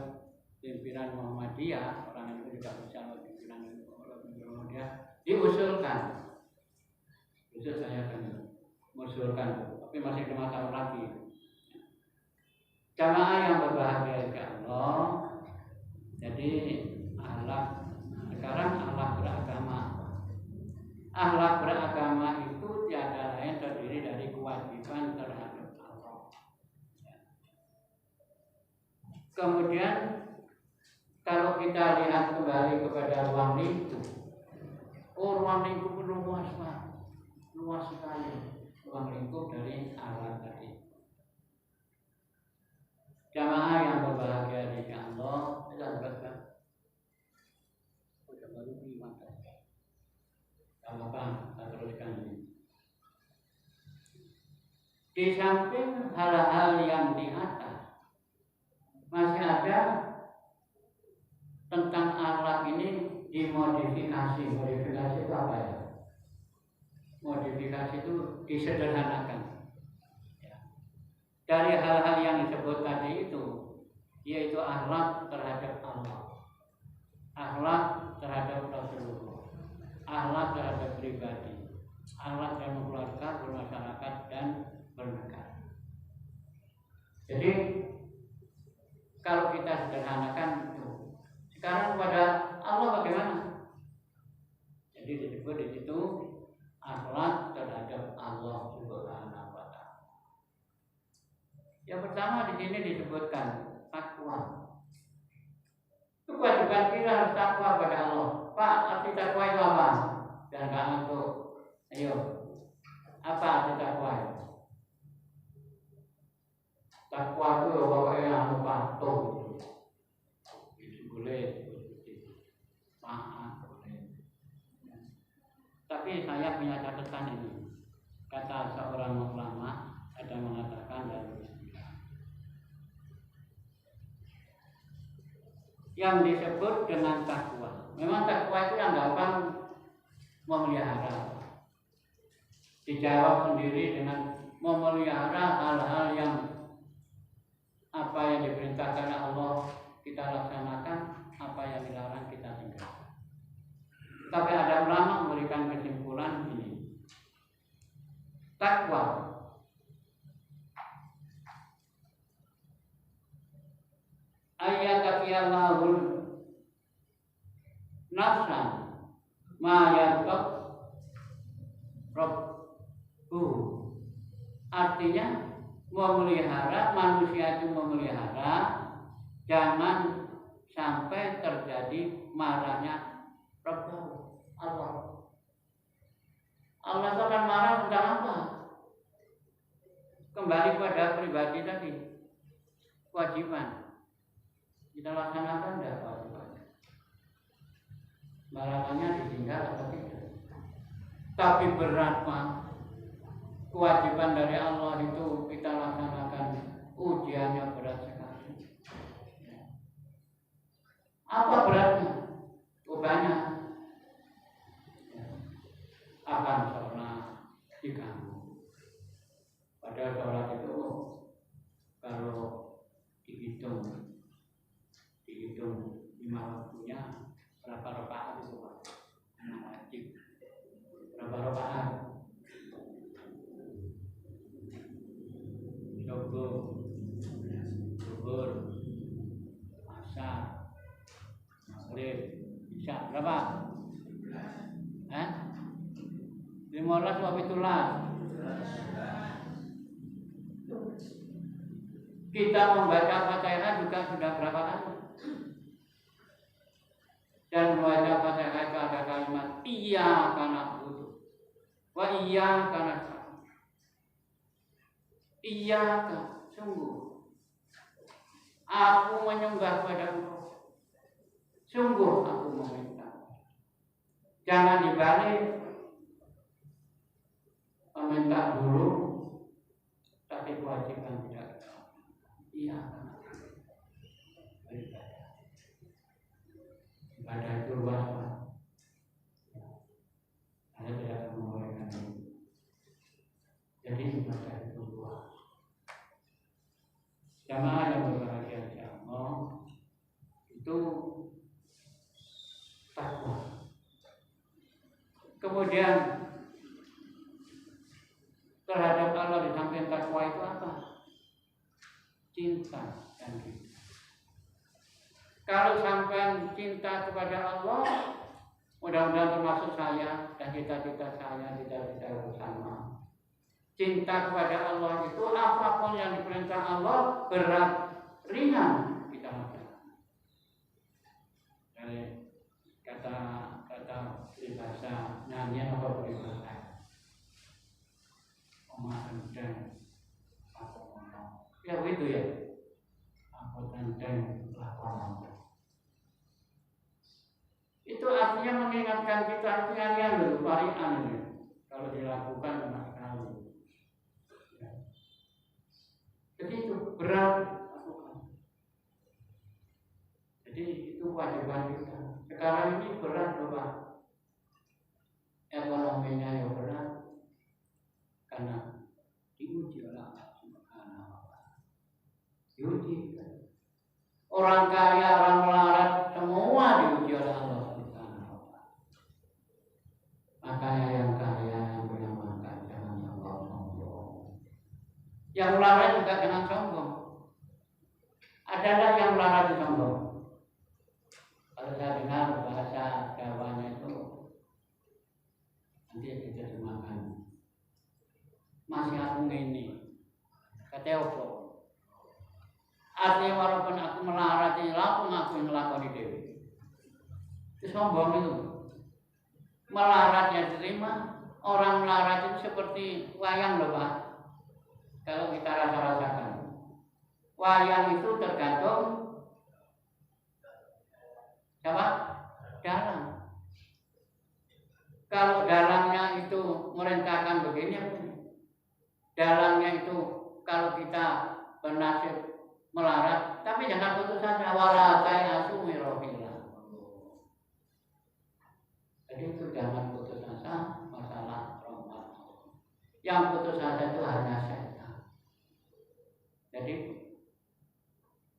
pimpinan Muhammadiyah, orang itu juga bisa pimpinan Muhammadiyah diusulkan. Besok saya akan mengusulkan, tapi masih 5 tahun lagi. Jamaah yang berbahagia insya Allah. Jadi akhlak sekarang akhlak beragama. Akhlak beragama itu tiada lain terdiri dari kewajiban terhadap Allah. Kemudian kalau kita lihat kembali kepada ruang lingkup, ruang lingkup luas banget, luas sekali ruang lingkup dari akhlak tadi. Jamaah yang berbahagia di Allah, kita berkata, sudah baru 5 tahun. Apa? Kita teruskan ini. Di samping hal-hal yang di atas, masih ada tentang akhlak ini dimodifikasi. Modifikasi itu apa ya? Modifikasi itu disederhanakan. Dari hal-hal yang disebut tadi itu, yaitu akhlak terhadap Allah, akhlak terhadap Rasulullah, akhlak terhadap pribadi, akhlak dalam keluarga, bermasyarakat dan bernegara. Jadi kalau kita sederhanakan itu, sekarang kepada Allah bagaimana? Jadi disebut di situ akhlak terhadap Allah Subhanahu wa Ta'ala. Yang pertama di sini disebutkan takwa. Itu kewajiban kita harus takwa pada Allah. Pak, arti takwa itu apa? Dan nggak ngantuk. Ayo, apa arti takwa? Takwa itu pokoknya patuh. Itu boleh, maaf boleh. Tapi saya punya catatan ini. Kata seorang ulama ada mengatakan dan yang disebut dengan takwa. Memang takwa itu yang gampang memelihara. Dijawab sendiri dengan memelihara hal-hal yang apa yang diperintahkan Allah kita laksanakan yuzakiyallahul nafsan ma yantab rabbu. Artinya memelihara, manusia itu memelihara jangan sampai terjadi marahnya Rabbu Allah. Allah itu akan marah tentang apa? Kembali pada pribadi tadi, kewajiban kita laksanakan tidak kewajiban, larangannya ditinggal atau tidak. Tapi berat Pak, kewajiban dari Allah itu kita laksanakan, ujiannya berat sekali. Apa beratnya? Banyak. Akan sholat diganggu. Padahal sholat itu kalau dihitung 5 waktunya berapa rakaat itu Pak? Wajib. Berapa rakaat? Zuhur, asar, maghrib, isya berapa? 15 atau 17. Kita membaca Fatihah juga sudah berapa kali? Dan membaca Fatihah itu ada kalimat iyyaka na'budu wa iyyaka nasta'in. Iyyaka, sungguh aku menyembah padamu, sungguh aku meminta. Jangan dibalik, meminta dulu tapi kewajiban tidak. Iya, ibadah itu luas Pak. Anda tidak membolehkan ini. Jadi ibadah itu luas. Jamaah yang berbahagia insyaallah itu takwa. Kemudian terhadap Allah di samping takwa itu apa? Cinta dan ridha. Kalau sampai cinta kepada Allah, mudah-mudahan termasuk saya dan cita-cita saya bersama. Cinta kepada Allah itu apapun yang diperintah Allah berat ringan kita lakukan. Dari kata bahasa nyanyian apa peribahasa? Omah ya begitu ya. Aku tentang lakon. Itu artinya mengingatkan kita itu yang dulu parian ini. Kalau dilakukan enak sekali. Ya. Jadi itu berat lakukan. Jadi itu kewajiban kita. Sekarang ini berat loh Pak. Ekonominya ya berat karena diuji oleh Allah Subhanahu wa Ta'ala. Diuji. Orang kaya, orang melarat, semua diuji oleh Allah Subhanahu wa Ta'ala. Makanya yang kaya yang punya makan jangan sombong. Yang melarat juga jangan sombong. Adalah yang melarat itu sombong. Kalau saya dengar bahasa Jawanya itu nanti kita semakan masih aku ini kata apa? Artinya walaupun aku melarat ini laku aku ngelakoni dewi. Itu sombong itu. Melaratnya diterima. Orang melarat itu seperti wayang loh Pak. Kalau kita rasa-rasakan, wayang itu tergantung siapa? Dalang. Kalau dalangnya itu merentahkan begini, dalangnya itu kalau kita bernasib melarat, tapi jangan putus asa. Wala ta'asu mirohillah. Jadi itu jangan putus asa masalah rahmat. Yang putus asa itu hanya setan. Jadi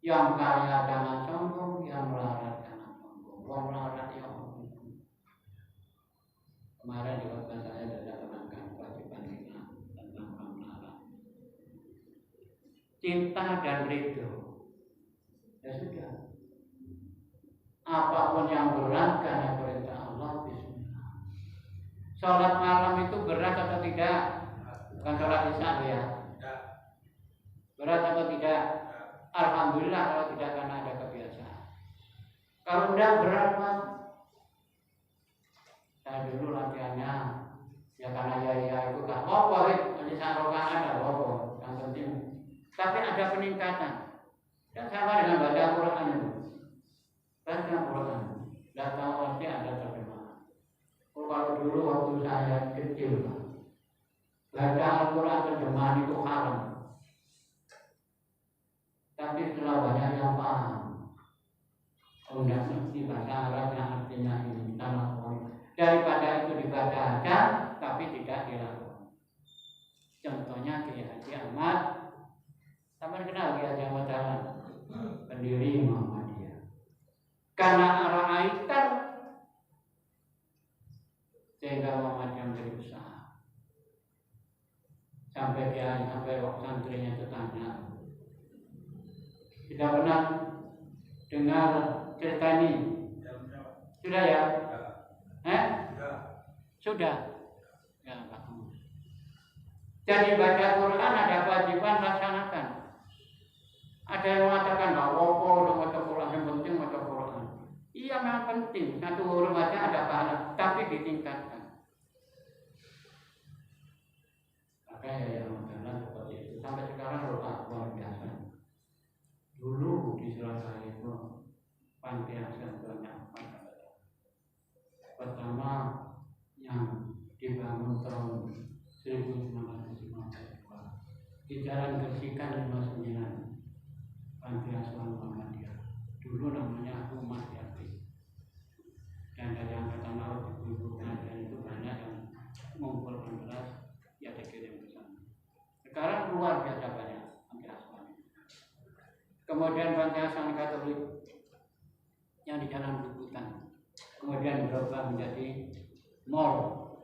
yang kaya jangan sombong, yang melarat jangan sombong. Wong melarat ya kemarin di waktu saya sudah terangkan kewajiban kita tentang orang melarat. Cinta dan ridho. Ya sudah. apapun yang berat karena perintah Allah, bismillah. Sholat malam itu berat atau tidak? Bukan sholat isya ya. Berat atau tidak? Alhamdulillah kalau tidak, karena ada kebiasaan. Kalau tidak berat Pak, saya dulu latihannya ya karena ya itu kan apa ini sarokan ada apa yang penting, tapi ada peningkatan. Dan sama dengan baca Quran itu, baca Quran, tidak tahu pasti ada terjemahan. Kalau dulu waktu saya kecil, baca Al-Quran terjemahan itu haram. Tapi setelah banyak yang paham, tidak ngerti bahasa Arab yang artinya ini, kita lakukan. Daripada itu dibaca aja, tapi tidak dilakukan. Contohnya Kiai Haji Ahmad, sama kenal Kiai Haji Ahmad Dahlan, pendiri Muhammadiyah. Karena arah aitan, sehingga Muhammadiyah menjadi besar. Sampai waktu santrinya itu tanya, tidak pernah dengar cerita ini? Sudah ya? Sudah. Ya, bagus. Jadi baca Quran ada kewajiban, laksanakan. Ada yang mengatakan nggak apa-apa udah baca Quran, yang penting baca Quran. Iya memang penting. Satu huruf aja ada pahala, tapi ditingkatkan. Makanya yang jalan seperti itu sampai sekarang luar biasa. Dulu di Surabaya itu panti asuhan banyak. Pertama yang dibangun tahun 1952 di Jalan Gersikan 59, panti asuhan Muhammadiyah. Dulu namanya Rumah Yatim. Dan dari angkatan laut ibu-ibu pengajian itu banyak yang mengumpulkan beras, ya dikirim ke sana. Sekarang luar biasa banyak panti asuhan. Kemudian panti asuhan Katolik yang di Jalan Bubutan, kemudian berubah menjadi mall.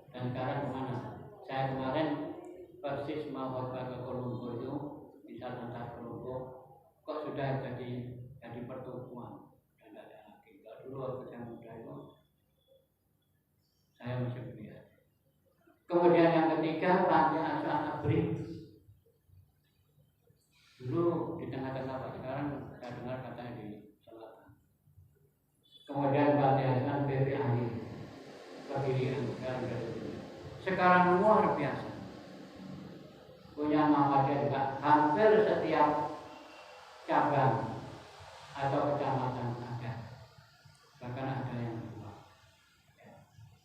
Dan sekarang kemana? Saya kemarin persis mau ke Kolombo itu, misal antar Kolombo, kok sudah jadi pertumbuhan dan tidak ada lagi. Kalau dulu waktu saya muda itu, saya masih melihat. Kemudian yang ketiga, panti asuhan Abri. Dulu di tengah-tengah Pak, sekarang saya dengar katanya di selatan. Kemudian panti asuhan BPAI, Kedirian, sekarang luar biasa. Punya Muhammadiyah juga hampir setiap cabang atau kecamatan ada. Bahkan ada yang dua.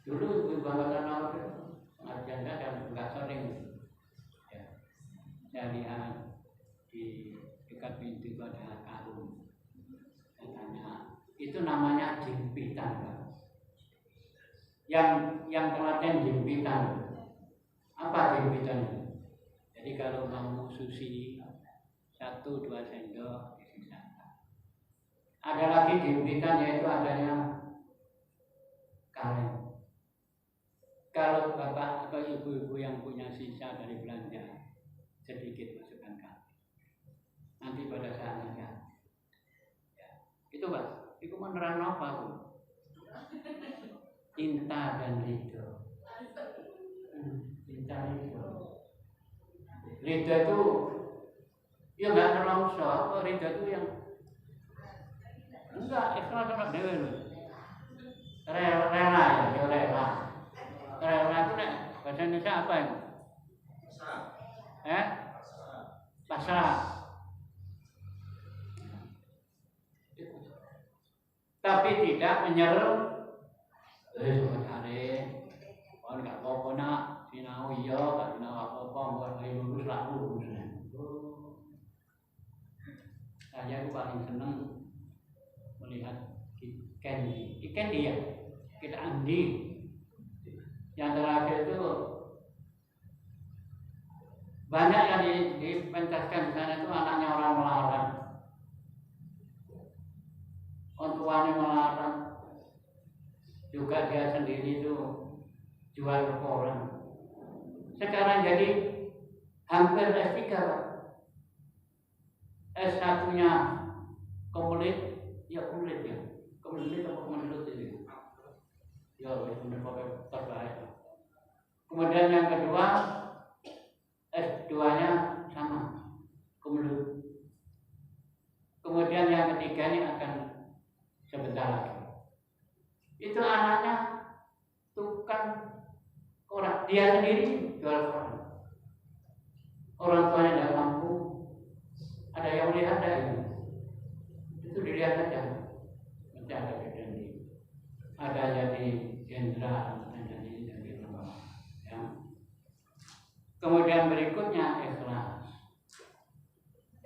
Dulu di Bangkalan Laut pengajian dan nggak sering. Ya. Saya lihat di dekat pintu ada karung. Saya tanya, itu namanya jimpitan, Pak. Yang telaten jimpitan. Apa jimpitan itu? Jadi kalau mau sushi 1-2 sendok disisahkan. Ada lagi jimpitan, yaitu adanya kaleng. Kalau bapak atau ibu-ibu yang punya sisa dari belanja, sedikit masukkan kaleng. Nanti pada saatnya ya. Itu Pak, itu menerang apa Bu? Cinta dan ridho. Cinta ridho. Ridho itu ya nggak terlalu sok. Ridho itu yang enggak ikhlas sama dewe loh. Rela ya, rela. Rela itu nek bahasa Indonesia apa itu? Pasrah. Tapi tidak menyerah. Sebenarnya, kalau nggak apa-apa nak, sinau iya, nggak sinau apa-apa, buat saya lulus lah lulus. Saya itu paling senang melihat Kendi ya, kita Andi. Yang terakhir itu banyak yang dipentaskan di sana itu anaknya orang melarang, orang tuanya melarang. Juga dia sendiri itu jual koran. Sekarang jadi hampir S3 Pak. S1-nya komplit, ya komplit ya. menit atau menurut ini. Ya, benar pakai terbaik. Kemudian yang kedua, S2-nya sama, kemudian yang ketiga ini akan sebentar lagi. Itu anaknya tukang koran, dia sendiri jual koran. Orang tuanya tidak mampu, ada yang melihat ada itu dilihat saja. Nanti ada berjanji, ada jadi jenderal, ada jadi lembaga. Ya. Kemudian berikutnya ikhlas.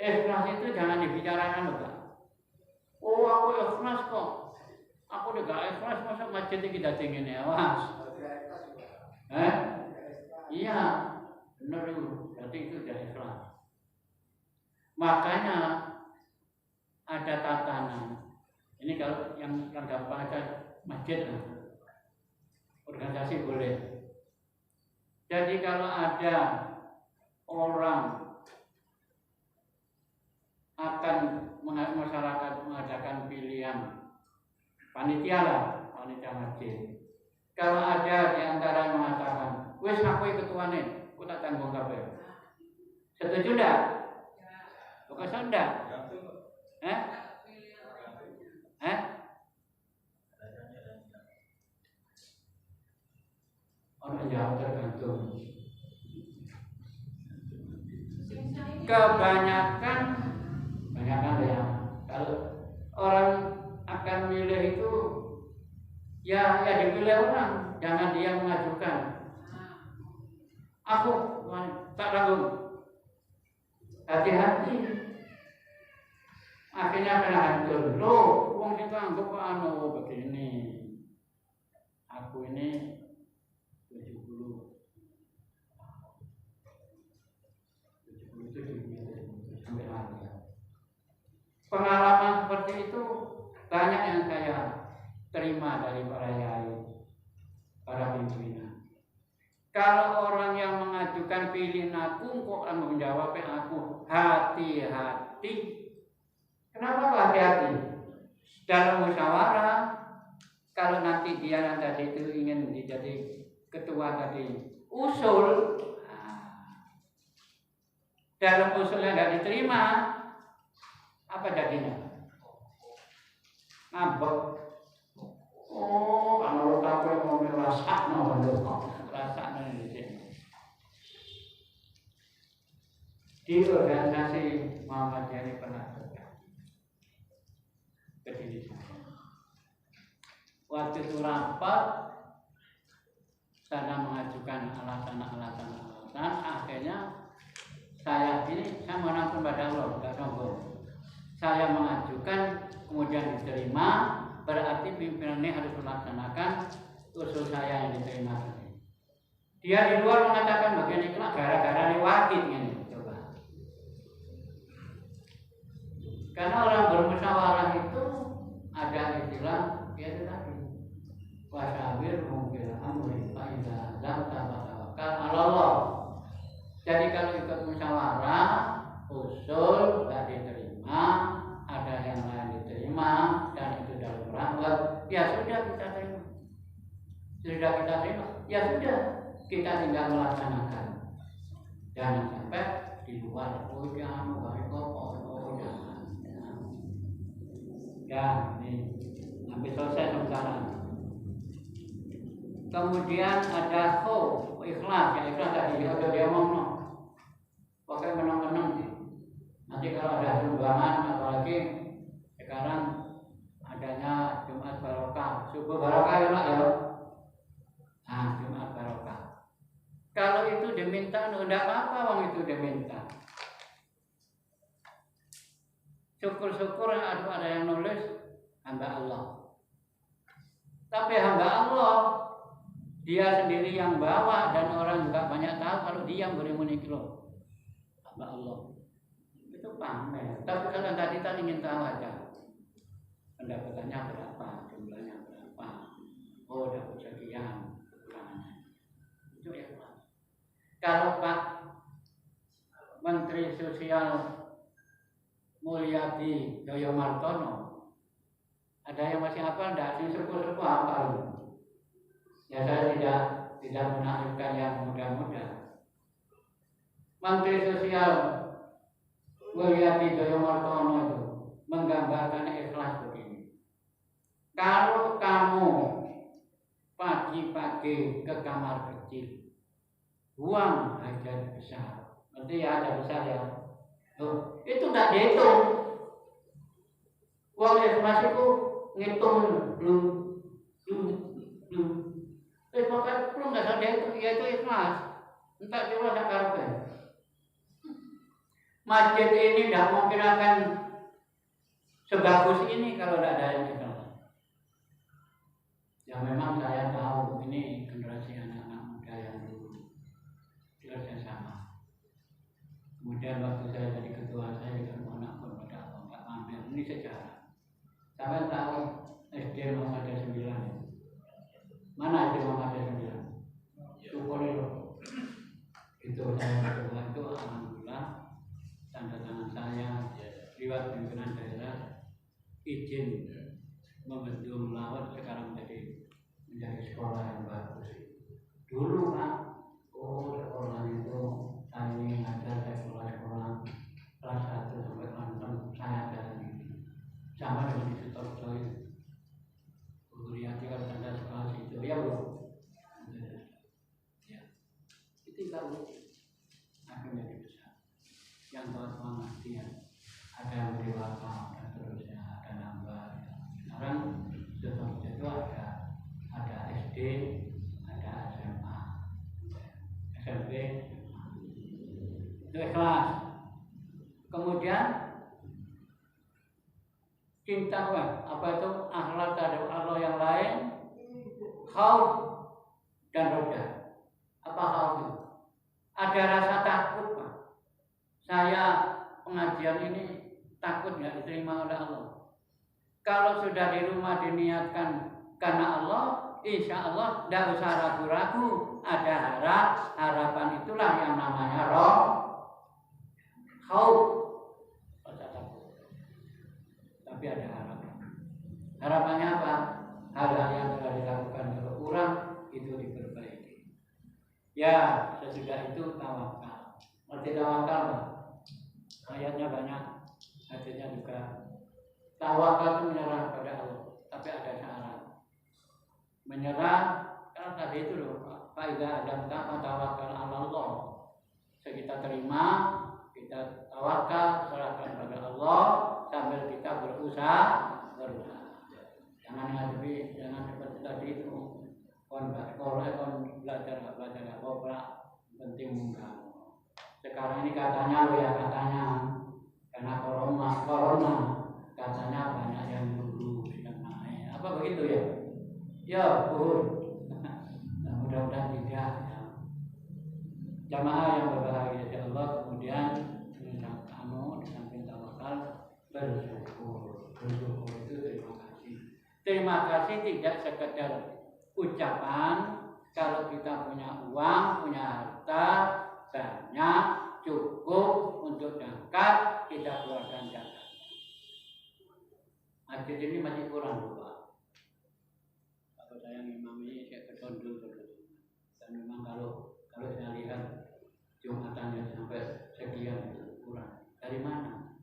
Ikhlas itu jangan dibicarakan loh Pak. Oh aku ikhlas kok. Aku udah gak ikhlas masuk masjid ini kita tinggi nih, awas. Iya, benar itu. Berarti itu sudah ikhlas. Makanya ada tatanan. Ini kalau yang gampang aja masjid lah. Organisasi boleh. Jadi kalau ada orang akan masyarakat mengadakan pilihan panitia lah, panitia masjid. Kalau ada di antara yang mengatakan, wes aku ketua nih, aku tak tanggung kabeh. Setuju enggak? Bukan enggak? Orang jawab tergantung. Kebanyakan ya. Kalau orang akan milih itu, ya dipilih orang, jangan dia mengajukan. Aku tak tanggung. Hati-hati. Akhirnya kena hancur. Loh, uang kita anggap begini. Aku ini 70 sampai hari. Pengalaman seperti itu banyak yang saya terima dari para yai, para pimpinan. Kalau orang yang mengajukan pilihan aku, kok akan menjawab aku, hati-hati. Kenapa hati-hati? Dalam musyawarah, kalau nanti dia yang tadi itu ingin menjadi ketua tadi usul, dalam usulnya nggak diterima, apa jadinya? Ngambek. Oh, kalau kamu mau merasakno, rasakno di sini. Di organisasi Muhammadiyah ini pernah berdiri. Waktu itu rapat, saya mengajukan alasan, akhirnya saya mengampun pada Allah, tidak sombong. Saya mengajukan, kemudian diterima, berarti pimpinan ini harus melaksanakan usul saya yang diterima. Dia di luar mengatakan bagian itu gara-gara lewati ini. Coba. Karena orang bermusyawarah itu ada istilah yaitu tadi wasawir mungkin amri faida lam tawakkal Allah. Jadi kalau ikut musyawarah usul tidak diterima, ada yang lain diterima dan itu dalam rahmat, ya sudah kita terima. Sudah kita terima, ya sudah kita tinggal melaksanakan. Jangan sampai di luar jangan ya ini sampai selesai sementara. Kemudian ada ikhlas, ya ikhlas tadi dia ngomong pakai menang-menang sih. Nanti kalau ada sumbangan, apalagi sekarang adanya Jumat Barokah, subuh Barokah ya Pak ya. Nah, Jumat Barokah. Kalau itu diminta, tidak apa-apa wong itu diminta. Syukur-syukur ada yang nulis hamba Allah. Tapi hamba Allah dia sendiri yang bawa dan orang juga banyak tahu kalau dia yang beri munikilo. Hamba Allah. Itu pamer. Tapi kalau tadi kita ingin tahu aja pendapatannya berapa, jumlahnya berapa. Oh, dapat sekian kekurangannya. Itu ya Pak. Kalau Pak Menteri Sosial Mulyadi Joyo Martono, ada yang masih apa tidak menaklukkan yang muda-muda. Menteri Sosial Mulyadi Joyomartono itu menggambarkan ikhlas begini. Kalau kamu pagi-pagi ke kamar kecil, buang hajat besar, nanti ya hajat besar ya, tuh, itu tidak dihitung. Uang ikhlas itu ngitung belum. Terus maka belum nggak sadar itu, ya itu ikhlas. Entah coba tak karpet. Masjid ini tidak mungkin akan sebagus ini kalau tidak ada yang ikhlas. Ya memang saya tahu ini generasi anak-anak muda yang dulu kerjasama. Kemudian waktu saya jadi ketua saya juga anak pun pada nggak pamer. Ini sejarah. Sampai tahu SD Muhammadiyah 9. Mana SD Muhammadiyah 9? Sukolilo. Itu saya ketua itu alhamdulillah tanda tangan saya lewat pimpinan daerah izin membendung laut sekarang menjadi sekolah yang bagus. Dulu kan, sekolah itu ini ada sekolah kelas 1 sampai kelas 6 saya ada sendiri. Sama dengan di Sutorjo itu. Kuliah kalau ada sekolah situ ya bu. Ya, itu kalau akan jadi besar. Yang tua mati ya, ada yang dewasa dan seterusnya, ada nambah. Sekarang Sutorjo itu ada SD, ada SMA, SMP, itu ikhlas. Kemudian cinta apa itu akhlak terhadap Allah yang lain, khauf dan roja. Apa khauf itu? Ada rasa takut Pak. Saya pengajian ini takut nggak diterima oleh Allah. Kalau sudah di rumah diniatkan karena Allah, insya Allah tidak usah ragu-ragu. Ada harapan itulah yang namanya roh khauf. Tapi ada harapan. Harapannya apa? Hal-hal yang telah dilakukan oleh orang itu diperbaiki. Ya, sesudah itu tawakal. Arti tawakal, ayatnya banyak, artinya juga tawakal itu menyerah pada Allah. Tapi ada syarat. Menyerah, karena tadi itu loh, faizah adam tawakal ala Allah. Kita terima, kita tawakal, serahkan pada Allah sambil kita berusaha. Jangan ngadepi, jangan seperti tadi itu. Kon belajar apa penting enggak. Sekarang ini katanya karena corona katanya banyak yang dulu yang naik. Apa begitu ya? Ya, betul. Nah, mudah-mudahan tidak. Ya. Jamaah yang berbahagia ya Allah, kemudian kamu di samping tawakal bersyukur. Bersyukur itu terima kasih. Terima kasih tidak sekedar ucapan. Kalau kita punya uang, punya harta banyak, cukup untuk zakat, kita keluarkan zakat. Hadis ini masih kurang lupa. Kalau saya ngimami saya ketondol terus. Dan memang kalau saya lihat Jumatannya sampai sekian itu kurang. Dari mana?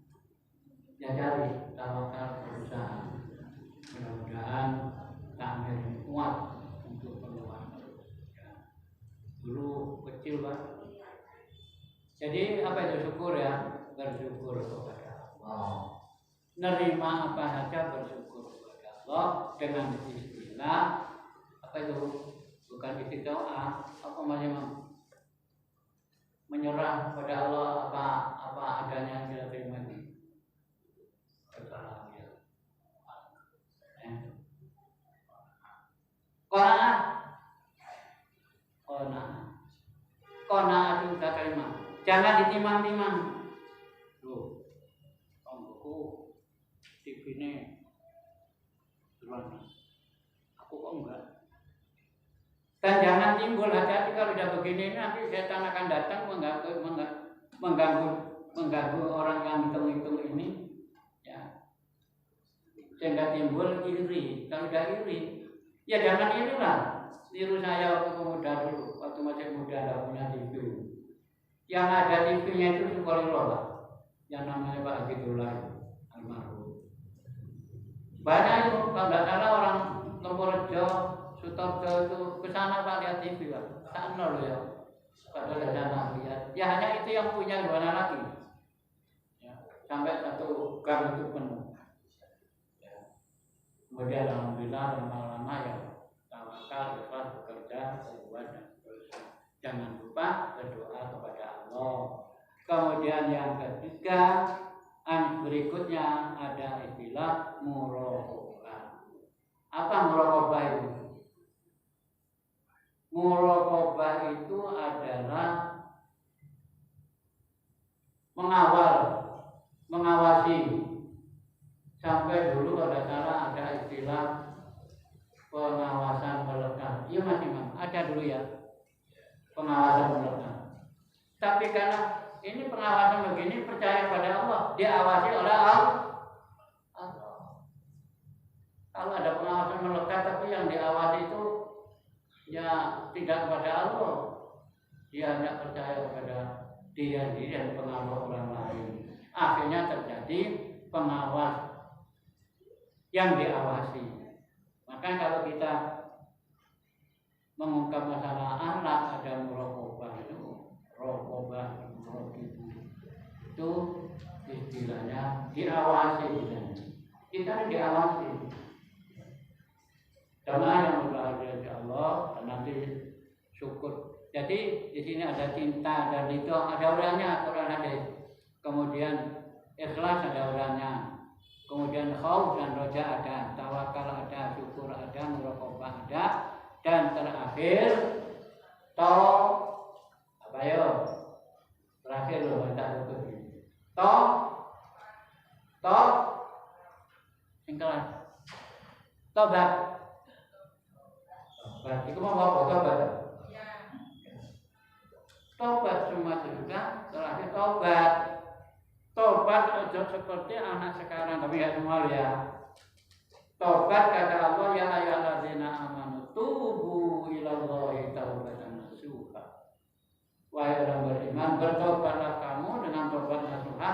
Ya cari tawakal berusaha. Mudah-mudahan takmir ini kuat untuk pengeluaran. Ya. Dulu kecil Pak. Jadi apa itu syukur ya? Bersyukur kepada Allah. Nerima apa saja bersyukur kepada Allah dengan istilah apa itu? Bukan istilah apa namanya? Menyerah kepada Allah apa adanya yang kita terima ini. Bersalah ya. Kona itu kita terima. Jangan ditimang-timang. Loh, omku TV ini duluan. Aku kok enggak. Dan jangan timbul hati-hati kalau udah begini nanti setan akan datang mengganggu orang yang hitung-hitung ini, ya. Sehingga timbul iri. Kalau udah iri, ya jangan iri lah. Tiru saya waktu muda dulu, waktu masih muda tidak punya TV. Yang ada TV-nya itu Sukolilo Pak, yang namanya Pak Haji Dolar almarhum. Banyak itu, kalau tidak salah orang Lemporejo, Sutorjo itu ke sana Pak lihat TV Pak. Sana loh ya, pada sana lihat. Ya hanya itu yang punya, di mana lagi? Ya, sampai satu gang itu penuh. Ya. Kemudian alhamdulillah lama-lama ya tawakal, ikhlas, bekerja, berbuat dan seterusnya. Jangan lupa berdoa kepada Allah. Kemudian yang ketiga, berikutnya ada istilah muraqabah. Apa muraqabah itu? Muraqabah itu adalah mengawasi. Sampai dulu kalau salah ada istilah pengawasan melekat. Iya Mas Imam, ada dulu ya pengawasan melekat. Tapi karena ini pengawasan begini percaya pada Allah, diawasi oleh Allah. Kalau ada pengawasan melekat tapi yang diawasi itu ya tidak kepada Allah, dia hanya percaya kepada dia sendiri dan pengawas orang lain. Akhirnya terjadi pengawas yang diawasi. Maka kalau kita mengungkap masalah anak ada muraqabah itu, raqabah itu istilahnya diawasi. Kita diawasi. Jamaah yang berbahagia insya Allah dan nanti syukur. Jadi di sini ada cinta dan itu ada orangnya Quran hadis. Kemudian ikhlas ada orangnya. Kemudian khauf dan roja ada, tawakal ada, syukur ada, muraqabah ada, dan terakhir apa yo? Terakhir loh baca buku ini. Singkalan. Tobat. Itu mau apa tobat? Tobat semua juga terakhir tobat. Tobat aja seperti anak sekarang, tapi ya semua ya. Tobat kata Allah ya ayyuhalladzina amanu tubu ilallahi taubatan nasuha. Wahai orang beriman, bertobatlah kamu dengan tobat nasuha.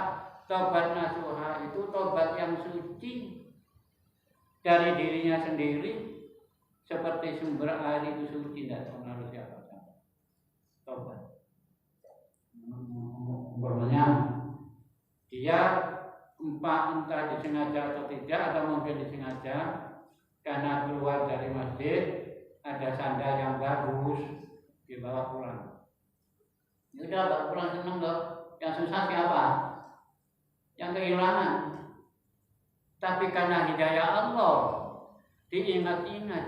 Tobat nasuha itu tobat yang suci dari dirinya sendiri, seperti sumber air itu suci, tidak pengaruh siapa-siapa. Tobat. Umpamanya dia entah disengaja atau tidak, atau mungkin disengaja karena keluar dari masjid ada sandal yang bagus dibawa pulang. Ya udah bawa pulang, seneng loh. Yang susah siapa? Yang kehilangan. Tapi karena hidayah Allah diingat-ingat,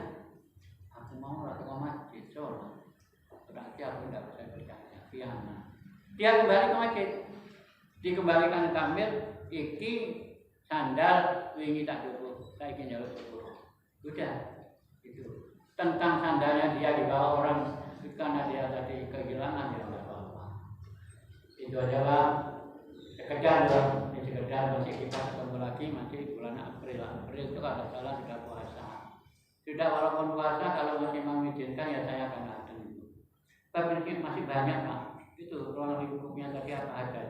aku mau ke masjid sholat, berarti aku tidak bisa berjaya. Dia kembali ke masjid, dikembalikan ke kamar. Iki sandal wingi tak cukup, saya ingin jauh cukup. Udah, itu tentang sandalnya dia dibawa orang karena dia tadi kehilangan, ya nggak apa-apa. Itu aja Pak. Sekedar dong, sekedar masih kita ketemu lagi masih bulan April itu kalau salah sudah puasa. Sudah walaupun puasa kalau masih mengizinkan ya saya akan datang. Tapi masih banyak Pak. Itu ruang lingkupnya tadi apa aja?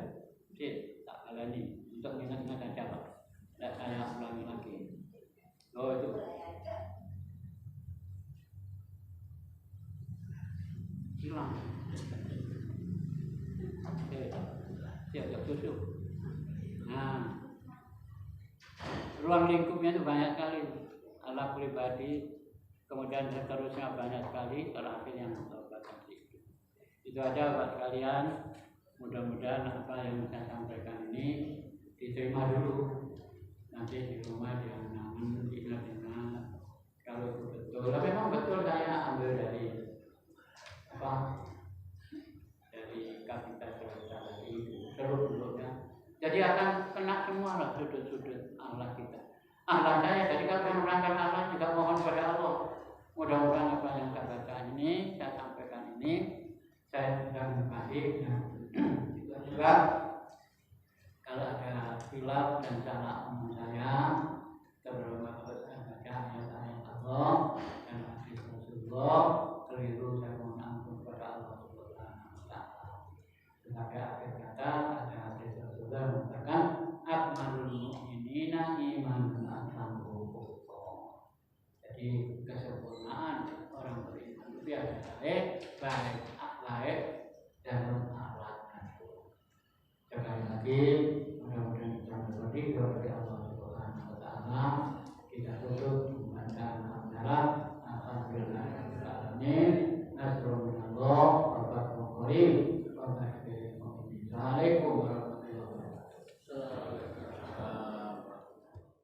Sih tak alami. Untuk ingat-ingat saja Pak, tidak saya ulangi lagi. Oh itu hilang. Siap tusuk. Nah, ruang lingkupnya itu banyak sekali. Alat pribadi, kemudian seterusnya banyak sekali. Terakhir yang batas itu aja Pak sekalian. Mudah-mudahan apa yang saya sampaikan ini diterima dulu, nanti di rumah diangan, ingat-ingat kalau itu betul. Tapi memang betul saya ambil dari dari kapital tadi seluruhnya. Jadi akan kena semua lah sudut-sudut Allah kita. Allah saya jadi kalau menerangkan Allah juga mohon kepada Allah. Mudah-mudahan apa yang saya baca ini, saya sampaikan ini, saya sedang baik. Itu juga. Kalau ada khilaf dan salah omong saya, terutama laik dan akhlak. Sekali lagi mudah-mudahan kita mengerti kepada Allah Subhanahu wa taala. Kita tutup dengan alhamdulillah rabbil alamin. Nasrullah wa fathul qarib.